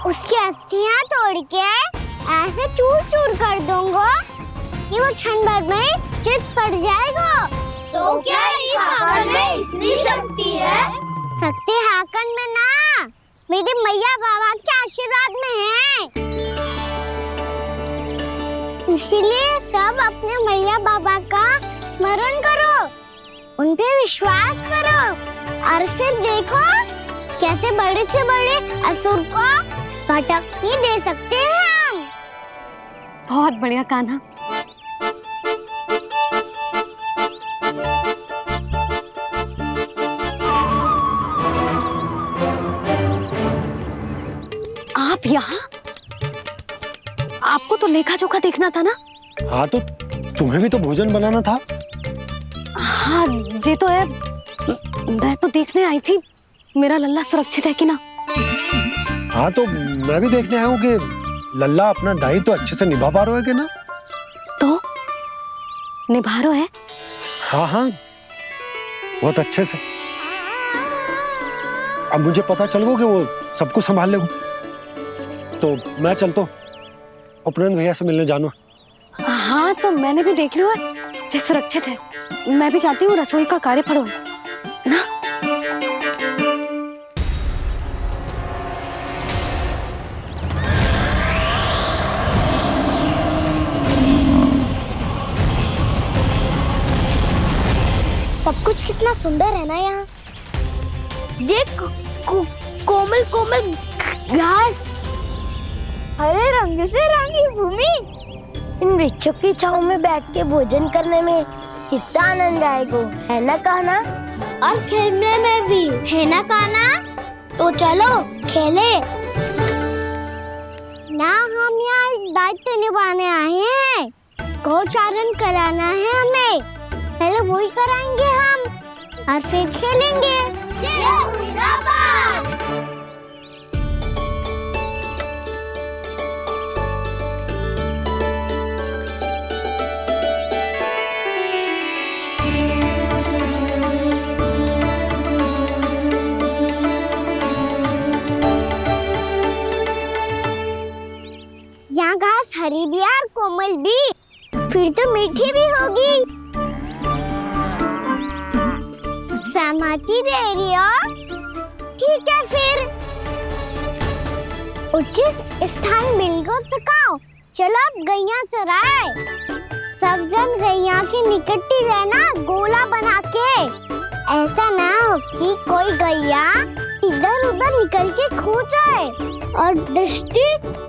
उसकी अस्थियां तोड़ के ऐसे चूर चूर कर दूंगा कि वो क्षण भर में चित पड़ जाएगा। तो क्या इस हाकन में इतनी शक्ति है? शक्ति हाकन में ना, मेरे मैया बाबा के आशीर्वाद में है। इसीलिए सब अपने मैया बाबा का स्मरण करो, उन पे विश्वास करो और फिर देखो कैसे बड़े से बड़े असुर को भटकने दे सकते हैं हम। बहुत बढ़िया कान्हा। आप यहाँ? आपको तो लेखा जोखा देखना था ना? हाँ तो तुम्हें भी तो भोजन बनाना था। हाँ ये तो है, मैं तो देखने आई थी मेरा लल्ला सुरक्षित है कि ना। हाँ तो मैं भी देखने आया हूँ कि लल्ला अपना दायित्व तो अच्छे से निभा पा रहा है कि ना। तो निभा रहा है? हाँ हाँ बहुत अच्छे से। अब मुझे पता चल गया कि वो सबको संभाल लेगा, तो मैं चलता हूँ उपनंद भैया से मिलने जाना। हाँ तो मैंने भी देख लिया जो सुरक्षित है। मैं भी चाहती हूँ रसोई का कार्य पड़ो ना। सब कुछ कितना सुंदर है ना यहाँ। देख कोमल कोमल घास, हरे रंग से रंगी भूमि, इन वृक्षों की छांव में बैठ के भोजन करने में कितना आनंद आएगा, है ना कान्हा? और खेलने में भी, है ना कान्हा? तो चलो खेले ना। हम यहाँ एक दायित्व निभाने आए हैं, गोचारण कराना है हमें। पहले वही कराएंगे हम और फिर खेलेंगे। यहाँ घास हरी भी और कोमल भी, फिर तो मीठी भी होगी। सहमति दे रही हो? ठीक है फिर उचित स्थान बिल्कुल सिखाओ। चलो अब गैया चराए। सब जन गैया के निकट ही रहना, गोला बना के। ऐसा ना हो कि कोई गैया इधर उधर निकल के खो जाए। और दृष्टि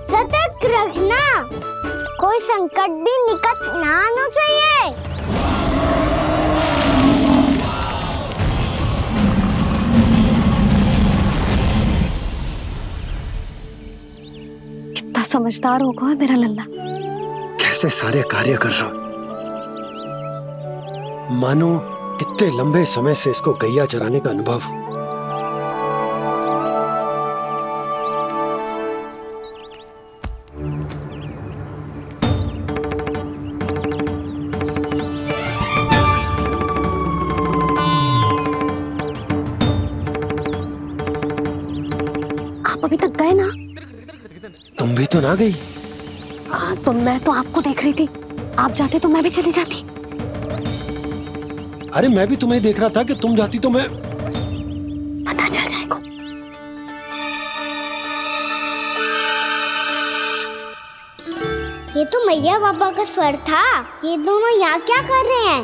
सतर्क रखना, कोई संकट भी निकट ना आना चाहिए। कितना समझदार होगा मेरा लल्ला। कैसे सारे कार्य कर रहा हूं, मानो कितने लंबे समय से इसको गैया चराने का अनुभव हो। आप अभी तक गए ना? तुम भी तो ना गई। तो मैं तो आपको देख रही थी, आप जाते तो मैं भी चली जाती। अरे मैं भी तुम्हें देख रहा था कि तुम जाती तो मैं। पता चल जाएगा। ये तो मैया बाबा का स्वर था। ये दोनों यहाँ क्या कर रहे हैं?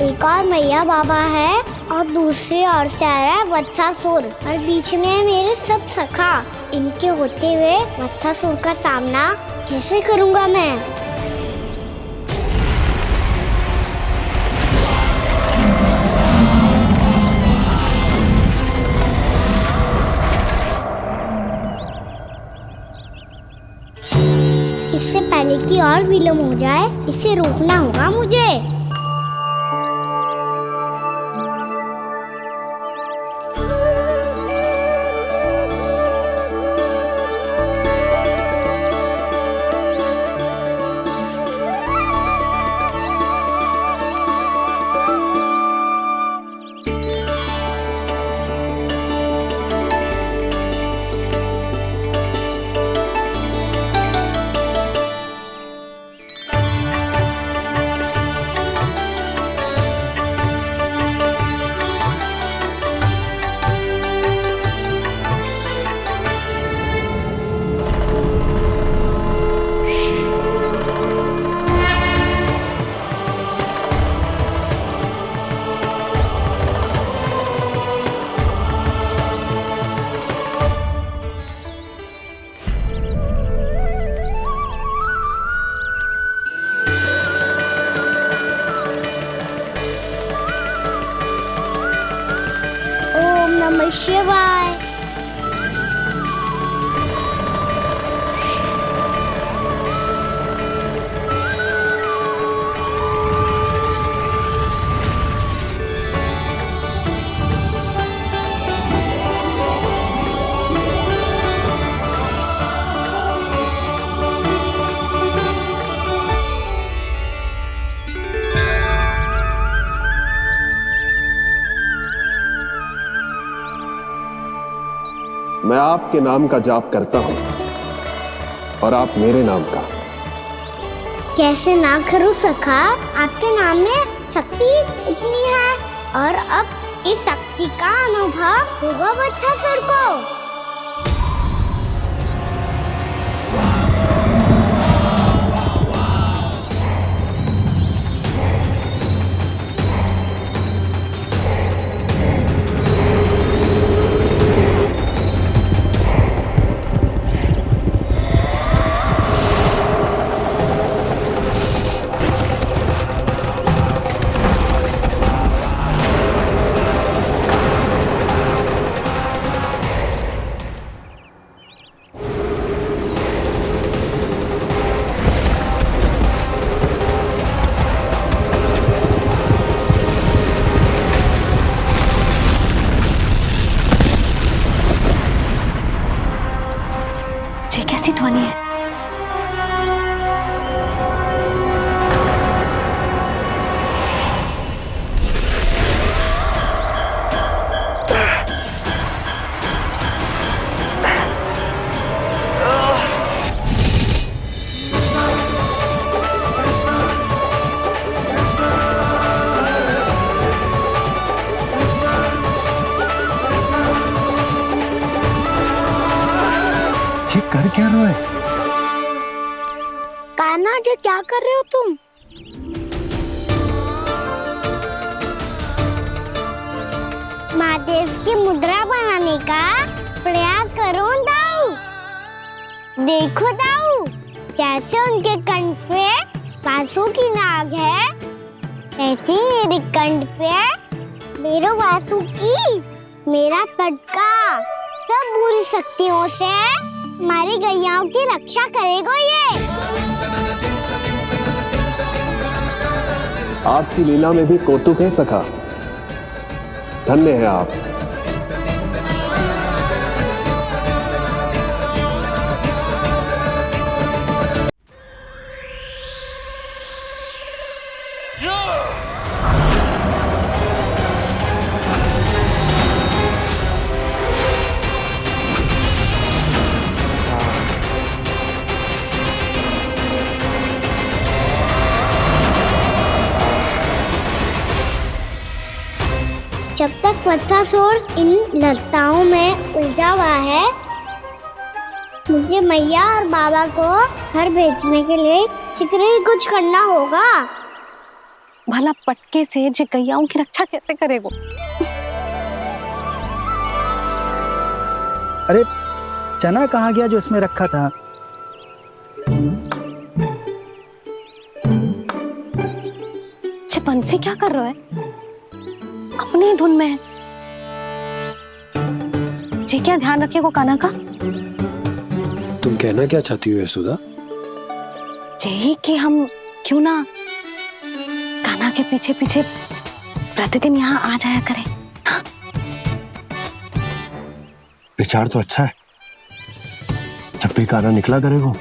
एक और मैया बाबा है और दूसरी ओर से आ रहा है वत्सासुर और बीच में है मेरे सब सखा। इनके होते हुए वत्सासुर का सामना कैसे करूंगा मैं? इससे पहले कि और विलम्ब हो जाए, इसे रोकना होगा मुझे। नमः शिवाय। मैं आपके नाम का जाप करता हूं और आप मेरे नाम का। कैसे ना करूं सखा, आपके नाम में शक्ति इतनी है और अब इस शक्ति का अनुभव होगा वत्सासुर को। ये कैसी ध्वनि है? जी कर क्या रहे हो? कान्हा जी क्या कर रहे हो तुम? महादेव की मुद्रा बनाने का प्रयास करो दाऊ। देखो दाऊ, जैसे उनके कंठ पे बांसुरी की नाग है, ऐसे ही मेरे कंठ पे मेरो बांसुरी, मेरा पटका सब बुरी शक्तियों से हमारी गैयाओं की रक्षा करेगा ये। आपकी लीला में भी कौतुक है सखा, धन्य है आप। जब तक वत्सासुर इन लताओं में उलझा हुआ है, मुझे मैया और बाबा को घर भेजने के लिए शीघ्र ही कुछ करना होगा। भला पटके से जे गैयाओं की रक्षा कैसे करेगो? अरे चना कहाँ गया जो इसमें रखा था? जे बंसी क्या कर रहा है? अपनी धुन में है। जी क्या ध्यान रखेगो कान्हा का? तुम कहना क्या चाहती हो यशोदा? यही कि हम क्यों ना कान्हा के पीछे पीछे प्रतिदिन यहाँ आ जाया करें। हाँ? विचार तो अच्छा है। जब भी कान्हा निकला करेगा,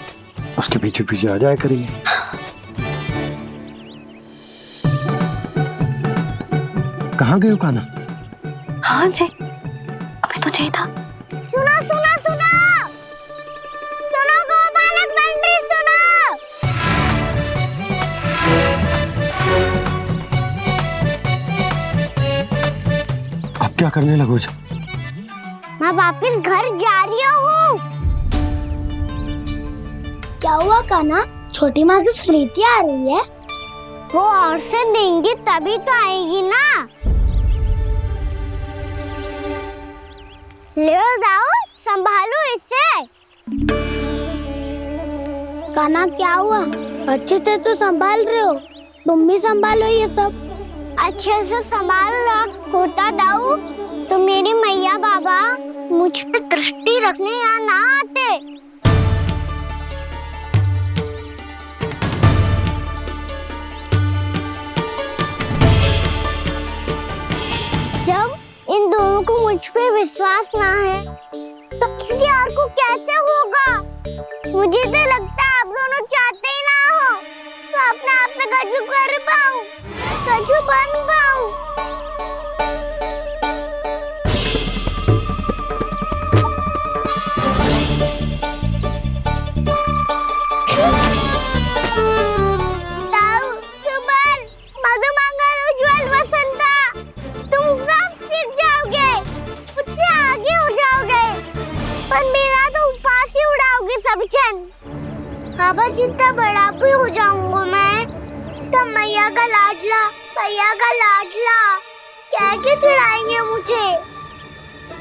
उसके पीछे पीछे आ जाया करेंगे। कहाँ गए हो कान्हा? हाँ जी, अभी तो चाहिए था। सुनो सुनो सुनो, सुनो गोपालक मंत्री सुनो। अब क्या करने लगोगे? मैं वापस घर जा रही हूँ। क्या हुआ कान्हा? छोटी माँ की स्मृति आ रही है? वो और से देंगी तभी तो आएगी ना। ले जाओ, संभालो इसे। कान्हा क्या हुआ? अच्छे से तो संभाल रहे हो, तुम भी संभालो ये सब। अच्छे से संभाल रहा होता दाऊ तो मेरी मैया बाबा मुझ पे दृष्टि रखने यहाँ ना आते। जब इन दोनों को मुझ पे विश्वास ना है तो किसी और को कैसे होगा? मुझे तो लगता है आप दोनों चाहते ही ना हो तो अपने आप में गजू कर पाऊं, गजू बन पाऊं। बाबा जितना बड़ा भी हो जाऊंगा मैं तो मैया का लाडला, भैया का लाडला क्या के चढ़ाएंगे मुझे।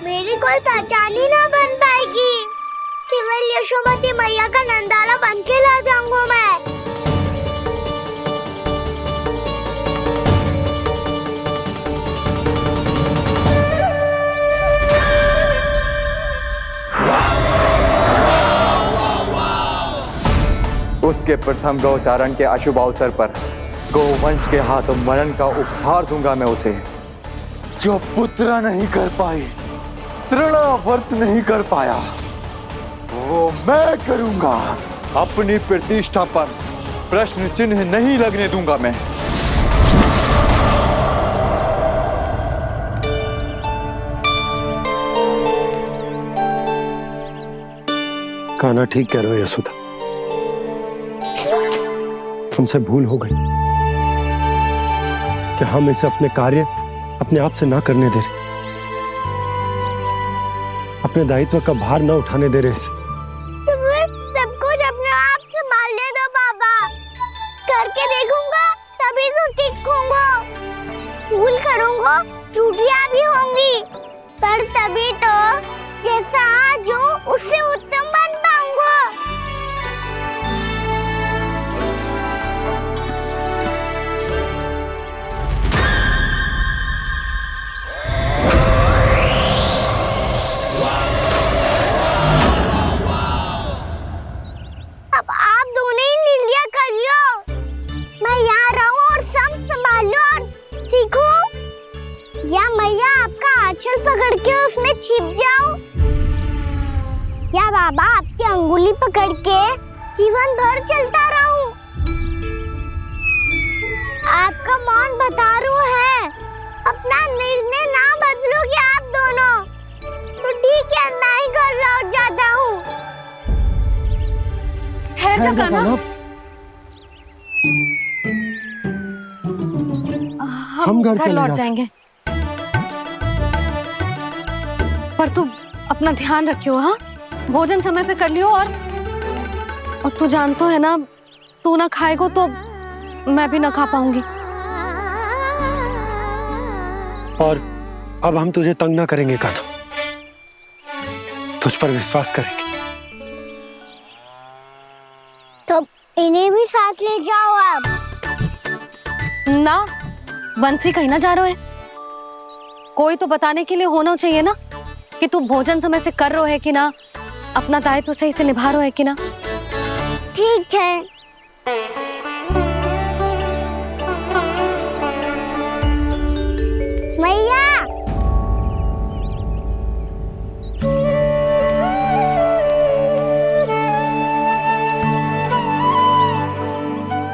मेरी कोई पहचान ही ना बन पाएगी। केवल यशोमती मैया का नंदाला बन के ला जाऊंगा मैं। उसके प्रथम गौचारण के अशुभ अवसर पर गोवंश के हाथों मरण का उपहार दूंगा मैं उसे। जो पुत्र नहीं कर पाई, तृणावर्त नहीं कर पाया, वो मैं करूंगा। अपनी प्रतिष्ठा पर प्रश्न चिन्ह नहीं लगने दूंगा मैं। कान्हा ठीक कह रहे हो यशोदा, तुमसे भूल हो गई कि हम इसे अपने कार्य अपने आप से ना करने दे रहे, अपने दायित्व का भार ना उठाने दे रहे इसे। त्रुटियां भी होंगी, पर तभी तो जैसा आज हूँ उससे उत्तम बन पाऊंगा। अब आप दोनों ही निर्णय कर लो। मैं यहाँ रहूं और सब संभालूं और सीखूं, या मैया आपका आंचल पकड़ के उसमें छिप जाऊं, या बाबा आपकी अंगुली पकड़ के जीवन भर चलता रहूं। आपका मौन बतारू है, अपना निर्णय ना बदलोगे आप दोनों तो ठीक है, मैं ही घर लौट जाता हूँ। ठहर जा कान्हा, हम घर लौट जाएंगे, पर तू अपना ध्यान रखियो। हाँ, भोजन समय पे कर लियो। और तू जानतो है ना, तू ना खाएगो तो मैं भी ना खा पाऊंगी। और अब हम तुझे तंग ना करेंगे कान्हा, तुझ पर विश्वास करेंगे। तो इन्हें भी साथ ले जाओ आप। ना, बंसी कहीं ना जा रहे है, कोई तो बताने के लिए होना चाहिए ना कि तू भोजन समय से कर रहे है कि ना, अपना दायित्व सही से निभा रहे है कि ना। ठीक है। मैया,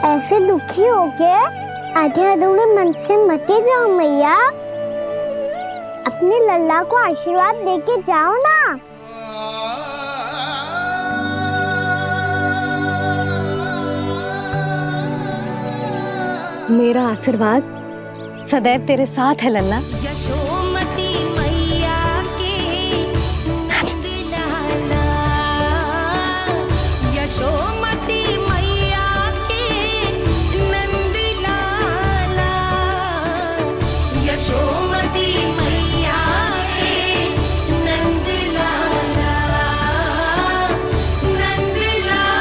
ऐसे दुखी होके आधे अधूरे मन से मत जाओ मैया, अपने लल्ला को आशीर्वाद देके जाओ ना। मेरा आशीर्वाद सदैव तेरे साथ है लल्ला। यशोमती मैया के नंद लाला, यशोमती मैया के नंद लाला, यशोमती मैया के नंद लाला, नंद लाला।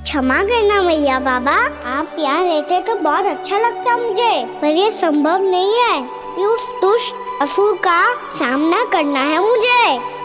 क्षमा करना मैया बाबा, आप यहाँ रहते तो बहुत अच्छा लगता मुझे, पर ये संभव नहीं है। ये उस दुष्ट असुर का सामना करना है मुझे।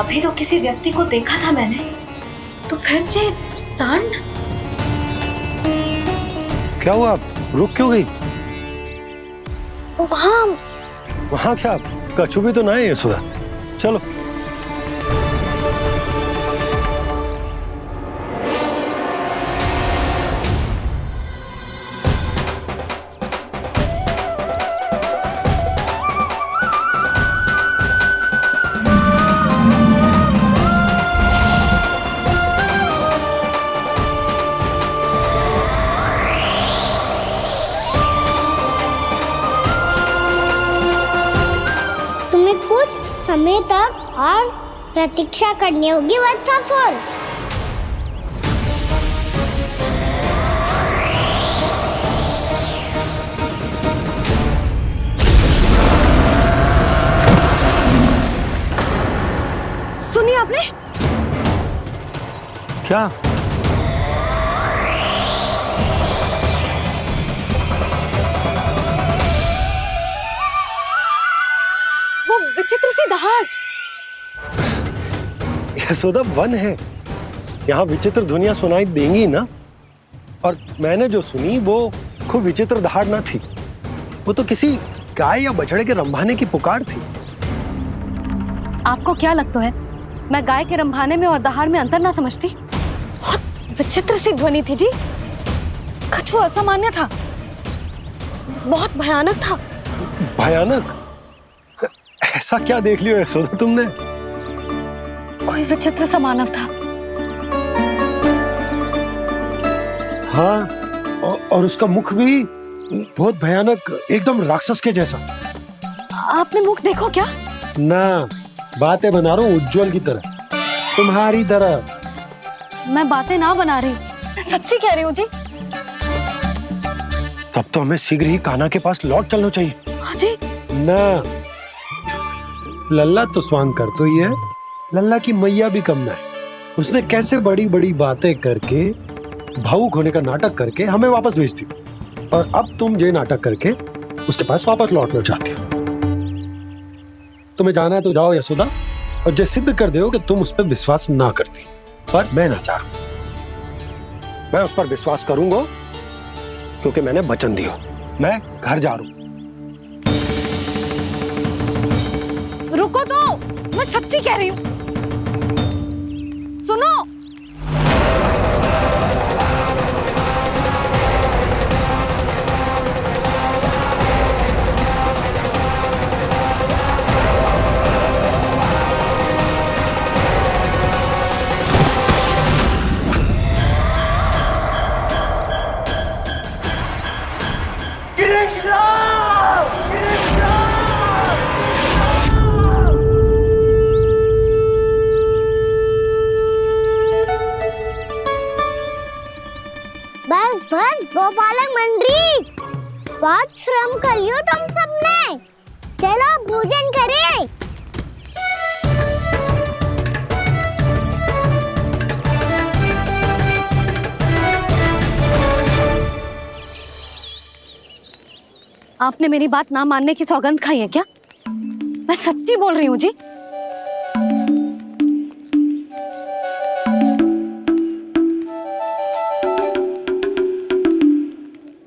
अभी तो किसी व्यक्ति को देखा था मैंने, तो फिर से सांड। क्या हुआ, रुक क्यों गई? वहाँ क्या कछु भी तो ना है यशोदा, चलो। समय तक और प्रतीक्षा करनी होगी वत्सासुर। सुनिए आपने क्या? वो विचित्र सी दहाड़। यशोदा वन है, यहाँ विचित्र ध्वनियां सुनाई देंगी ना। और मैंने जो सुनी वो खूब विचित्र दहाड़ न थी, वो तो किसी गाय या बछड़े के रंभाने की पुकार थी। आपको क्या लगता है मैं गाय के रंभाने में और दहाड़ में अंतर ना समझती? बहुत विचित्र सी ध्वनि थी जी, कुछ वो असामान्य था, बहुत भयानक था। भयानक? ऐसा क्या देख लियो यशोदा तुमने? कोई विचित्र सा मानव था। हाँ, और उसका मुख भी बहुत भयानक, एकदम राक्षस के जैसा। आपने मुख देखो क्या? ना, बातें बना रहा हूँ उज्जवल की तरह, तुम्हारी तरह। मैं बातें ना बना रही, मैं सच्ची कह रही हूँ जी। तब तो हमें शीघ्र ही कान्हा के पास लौट चलना चाहिए। हाँ जी। ना, लल्ला तो स्वांग कर तो ही है, लल्ला की मैया भी कम ना है। उसने कैसे बड़ी बड़ी बातें करके, भावुक होने का नाटक करके हमें वापस भेज दी, और अब तुम ये नाटक करके उसके पास वापस लौटना चाहती हो। तुम्हें जाना है तो जाओ यशोदा, और ये सिद्ध कर दो कि तुम उस पर विश्वास ना करती, पर मैं ना चाहूं। मैं उस पर विश्वास करूंगा क्योंकि मैंने वचन दिया। मैं घर जा रहा हूं। रुको तो, मैं सच्ची कह रही हूँ। सुनो, बस बस गोपालक मंडली, बहुत श्रम कर लियो तुम सबने, चलो भोजन करें। आपने मेरी बात ना मानने की सौगंध खाई है क्या? मैं सच्ची बोल रही हूँ जी।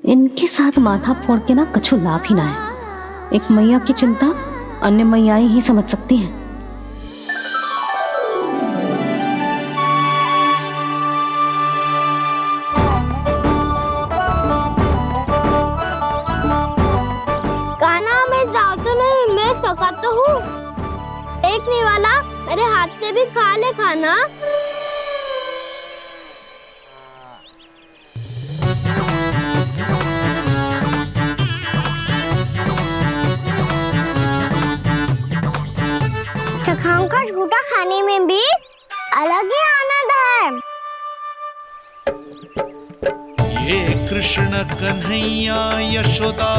इनके साथ माथा फोड़ के ना कछु लाभ ही ना है। एक मैया की चिंता अन्य मैयाएं ही समझ सकती हैं। कान्हा मैं जाओ तो नहीं, मैं सका तो हूँ। एक नहीं वाला मेरे हाथ से भी खा ले खाना। चखाओं का झूठा खाने में भी अलग ही आनंद है। ये कृष्ण कन्हैया यशोदा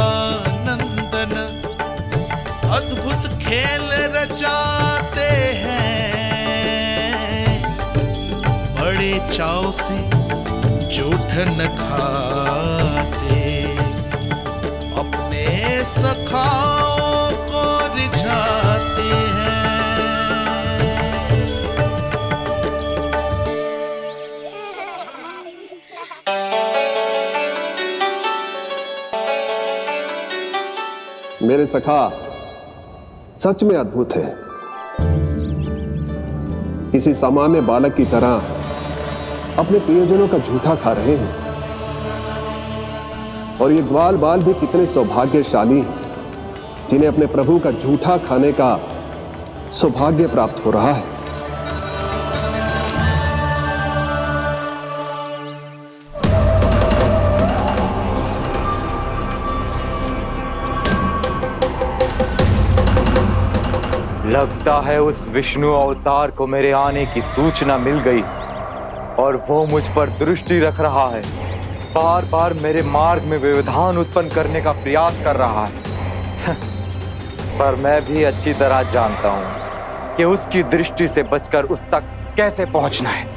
नंदन अद्भुत खेल रचाते हैं, बड़े चाव से जूठन खाते, अपने सखाओं को रिझाते हैं। मेरे सखा सच में अद्भुत है। किसी सामान्य बालक की तरह अपने प्रियजनों का झूठा खा रहे हैं, और ये ग्वाल बाल भी कितने सौभाग्यशाली हैं जिन्हें अपने प्रभु का झूठा खाने का सौभाग्य प्राप्त हो रहा है। लगता है उस विष्णु अवतार को मेरे आने की सूचना मिल गई और वो मुझ पर दृष्टि रख रहा है। बार बार मेरे मार्ग में व्यवधान उत्पन्न करने का प्रयास कर रहा है। पर मैं भी अच्छी तरह जानता हूं कि उसकी दृष्टि से बचकर उस तक कैसे पहुंचना है।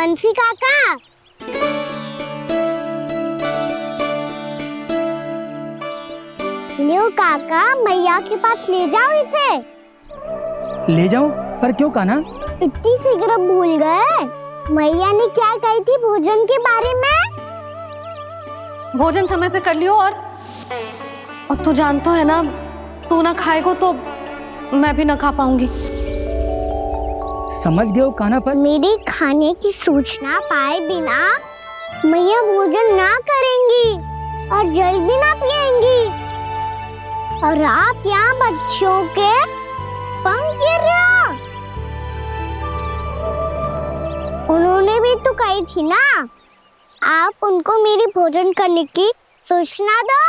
बंसी काका। लियो काका, मैया के पास ले जाओ इसे। ले जाओ? पर क्यों कान्हा? इतनी शीघ्र भूल गए? मैया ने क्या कही थी भोजन के बारे में? भोजन समय पे कर लियो। और तू जानता है ना, तू ना खाएगा तो मैं भी ना खा पाऊंगी। समझ गए हो कान्हा? पर मेरे खाने की सूचना पाए बिना मैया भोजन ना करेंगी और जल भी ना पिएंगी। और आप यहाँ बच्चों के पंख गिर रहे हो। उन्होंने भी तो कही थी ना, आप उनको मेरी भोजन करने की सूचना दो।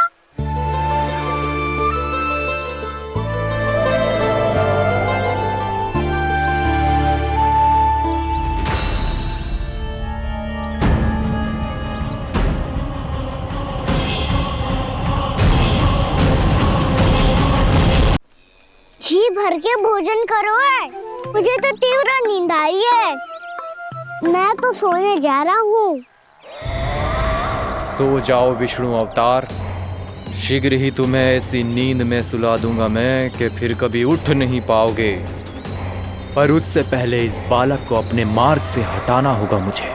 जी भर के भोजन करो है, मुझे तो तीव्र नींद आई है। मैं तो सोने जा रहा हूँ। सो जाओ विष्णु अवतार, शीघ्र ही तुम्हें ऐसी नींद में सुला दूंगा मैं कि फिर कभी उठ नहीं पाओगे। पर उससे पहले इस बालक को अपने मार्ग से हटाना होगा मुझे।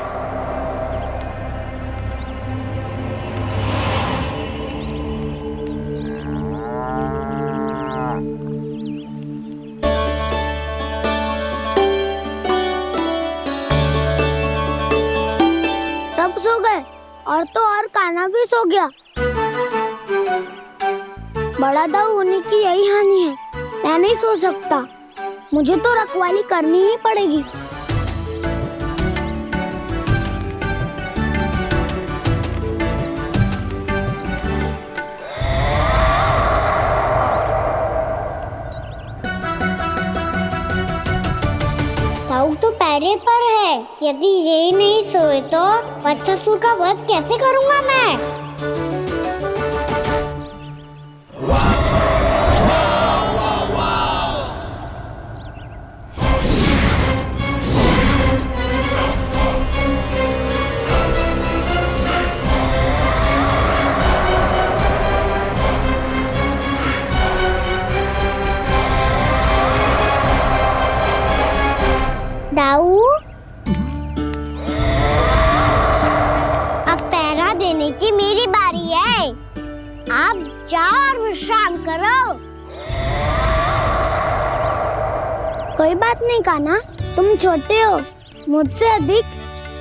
सब सो गए और तो और कान्हा भी सो गया। बड़ा दाऊ होने की यही हानि है। मैं नहीं सो सकता, मुझे तो रखवाली करनी ही पड़ेगी। दाऊ तो पैरे पर है। यदि यही नहीं सोए तो बच्चासुर का वध कैसे करूंगा मैं? दाऊ, अब पहरा देने की मेरी बारी है। आप जाओ और विश्राम करो। कोई बात नहीं कान्हा, तुम छोटे हो, मुझसे अधिक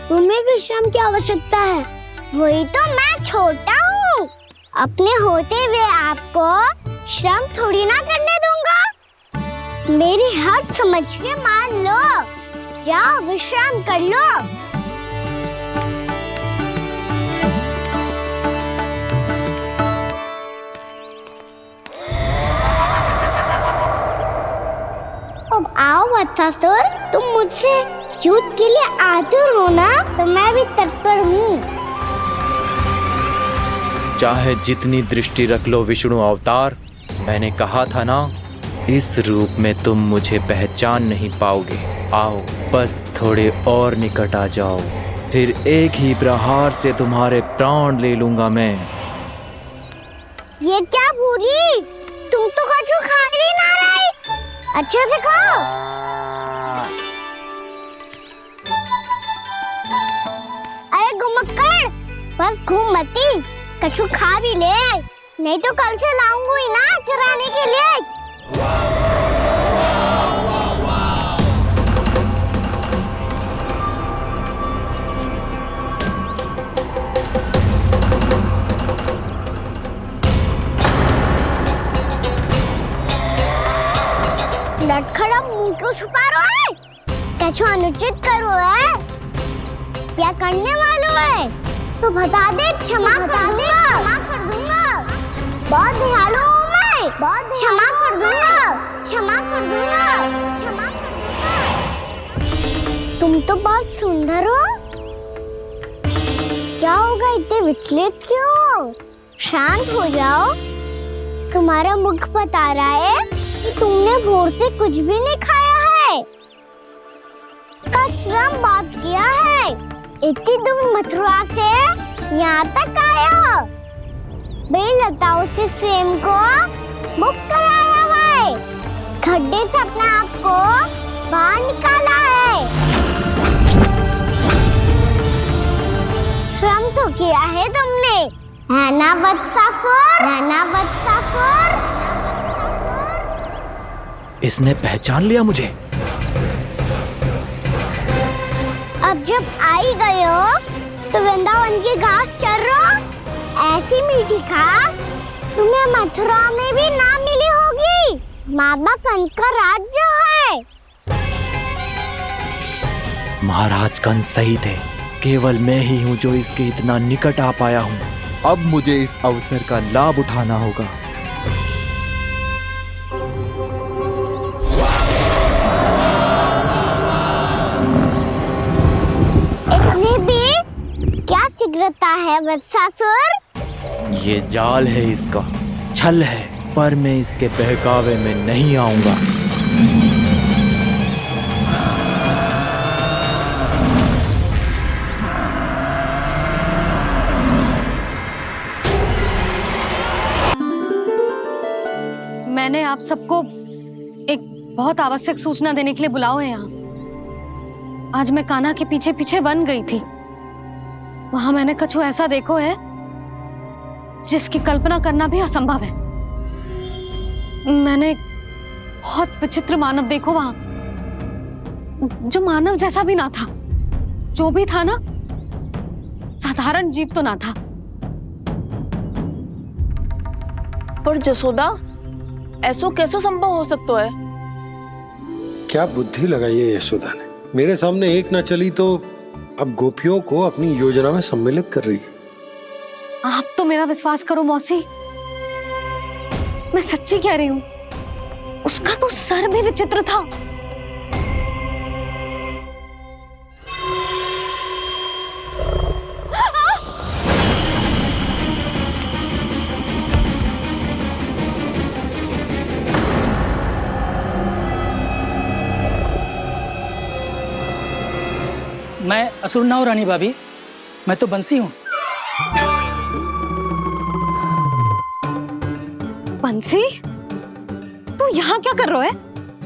तुम्हें विश्राम की आवश्यकता है। वही तो, मैं छोटा हूँ, अपने होते हुए आपको श्रम थोड़ी ना करने दूंगा। मेरी हद समझ के मान लो। जाओ विश्राम कर लो। अब आओ बच्चासुर, तुम मुझसे युद्ध के लिए आतुर हो ना, तो मैं भी तत्पर हूँ। चाहे जितनी दृष्टि रख लो विष्णु अवतार, मैंने कहा था ना, इस रूप में तुम मुझे पहचान नहीं पाओगे। आओ, बस थोड़े और निकट आ जाओ, फिर एक ही प्रहार से तुम्हारे प्राण ले लूंगा मैं। ये क्या भूरी, तुम तो कुछ खा ही ना रही। अच्छे से खाओ। अरे घुमक्कड़, बस घूम मती, कछु खा भी ले, नहीं तो कल से लाऊंगी ना चुराने के लिए। लटखड़ा मुंह क्यों छुपा रहा है? कछु अनुचित करो है या करने वालों है तो बता दे, क्षमा कर दूंगा। बहुत दयालु हूँ मैं, बहुत क्षमा कर दूंगा। तुम तो बहुत सुंदर हो। क्या होगा, इतने विचलित क्यों हो? शांत हो जाओ। तुम्हारा मुख बता रहा है कि तुमने भोर से कुछ भी नहीं खाया है। श्रम बहुत किया है। इतनी दूर मथुरा से यहाँ तक आया हो। बेलताओं से सेम को मुक्त कराया हुआ है। खड्डे से अपने आप को बाहर निकाला है। श्रम तो किया है तुमने, है ना वत्सासुर? है ना वत्सासुर? इसने पहचान लिया मुझे। अब जब आई गए हो तो वृंदावन की घास चर रहो। ऐसी मीठी घास तुम्हें मथुरा में भी ना मिली होगी। मामा कंस का राज्य है। महाराज कंस सही थे, केवल मैं ही हूँ जो इसके इतना निकट आ पाया हूँ। अब मुझे इस अवसर का लाभ उठाना होगा। इतनी भी क्या शीघ्रता है वत्सासुर? ये जाल है इसका, छल है, पर मैं इसके बहकावे में नहीं आऊंगा। मैंने आप सबको एक बहुत आवश्यक सूचना देने के लिए बुलाओ है यहाँ। आज मैं कान्हा के पीछे पीछे वन गई थी। वहां मैंने कछु ऐसा देखो है जिसकी कल्पना करना भी असंभव है। मैंने बहुत विचित्र मानव देखो वहां, जो मानव जैसा भी ना था। जो भी था ना, साधारण जीव तो ना था। पर जसोदा, ऐसो कैसे संभव हो सकता है? क्या बुद्धि लगाई है यशोदा ने। मेरे सामने एक न चली तो अब गोपियों को अपनी योजना में सम्मिलित कर रही है। आप तो मेरा विश्वास करो मौसी, मैं सच्ची कह रही हूँ। उसका तो सर भी विचित्र था। मैं असुर ना हूं रानी भाभी, मैं तो बंसी हूँ। बंसी, तू यहाँ क्या कर रहा है?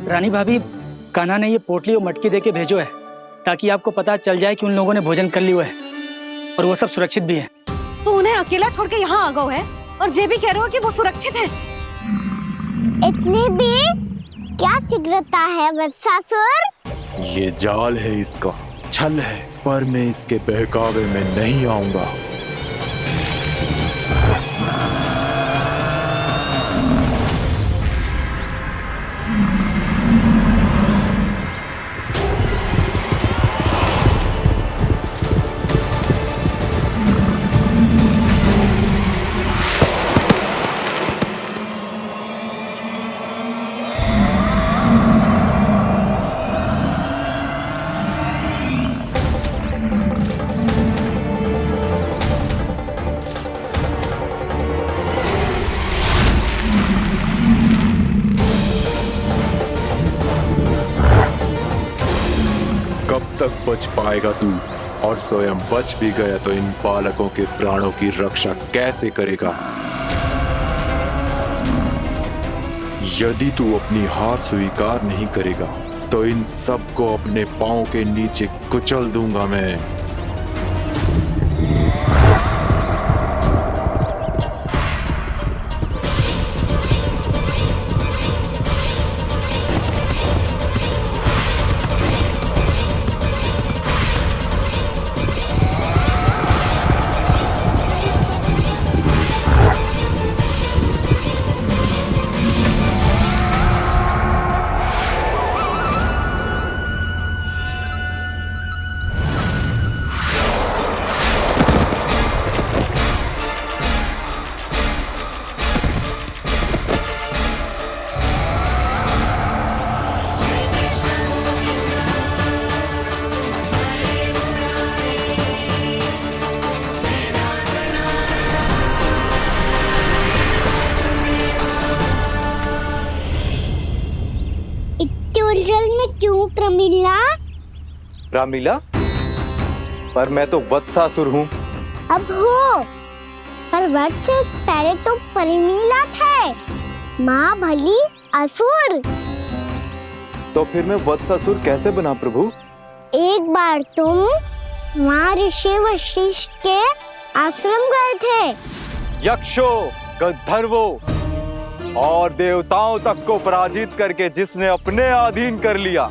रानी भाभी, कान्हा ने ये पोटली और मटकी देके भेजो है ताकि आपको पता चल जाए कि उन लोगों ने भोजन कर लिया है और वो सब सुरक्षित भी है। तू उन्हें अकेला छोड़ के यहाँ आ गए है और ये भी कह रहे हो कि वो सुरक्षित है। इतनी भी क्या शीघ्रता है वत्सासुर? ये जाल है इसका, छल है, पर मैं इसके बहकावे में नहीं आऊंगा। कब तक बच पाएगा तू? और स्वयं बच भी गया तो इन बालकों के प्राणों की रक्षा कैसे करेगा? यदि तू अपनी हार स्वीकार नहीं करेगा तो इन सबको अपने पांव के नीचे कुचल दूंगा मैं। उलझन में क्यों प्रमिला? रामलीला, पर मैं तो वत्सासुर हूँ। अब हो, पर वट से पहले तो परिमीला थे, माँ भली असुर। तो फिर मैं वत्सासुर कैसे बना प्रभु? एक बार तुम माँ ऋषि वशिष्ठ के आश्रम गए थे। यक्षो, गंधर्वों और देवताओं तक को पराजित करके जिसने अपने अधीन कर लिया,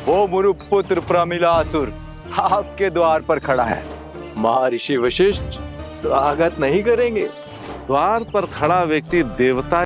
वो मुरुपुत्र प्रमिलासुर आपके द्वार पर खड़ा है। महर्षि वशिष्ठ स्वागत नहीं करेंगे? द्वार पर खड़ा व्यक्ति देवता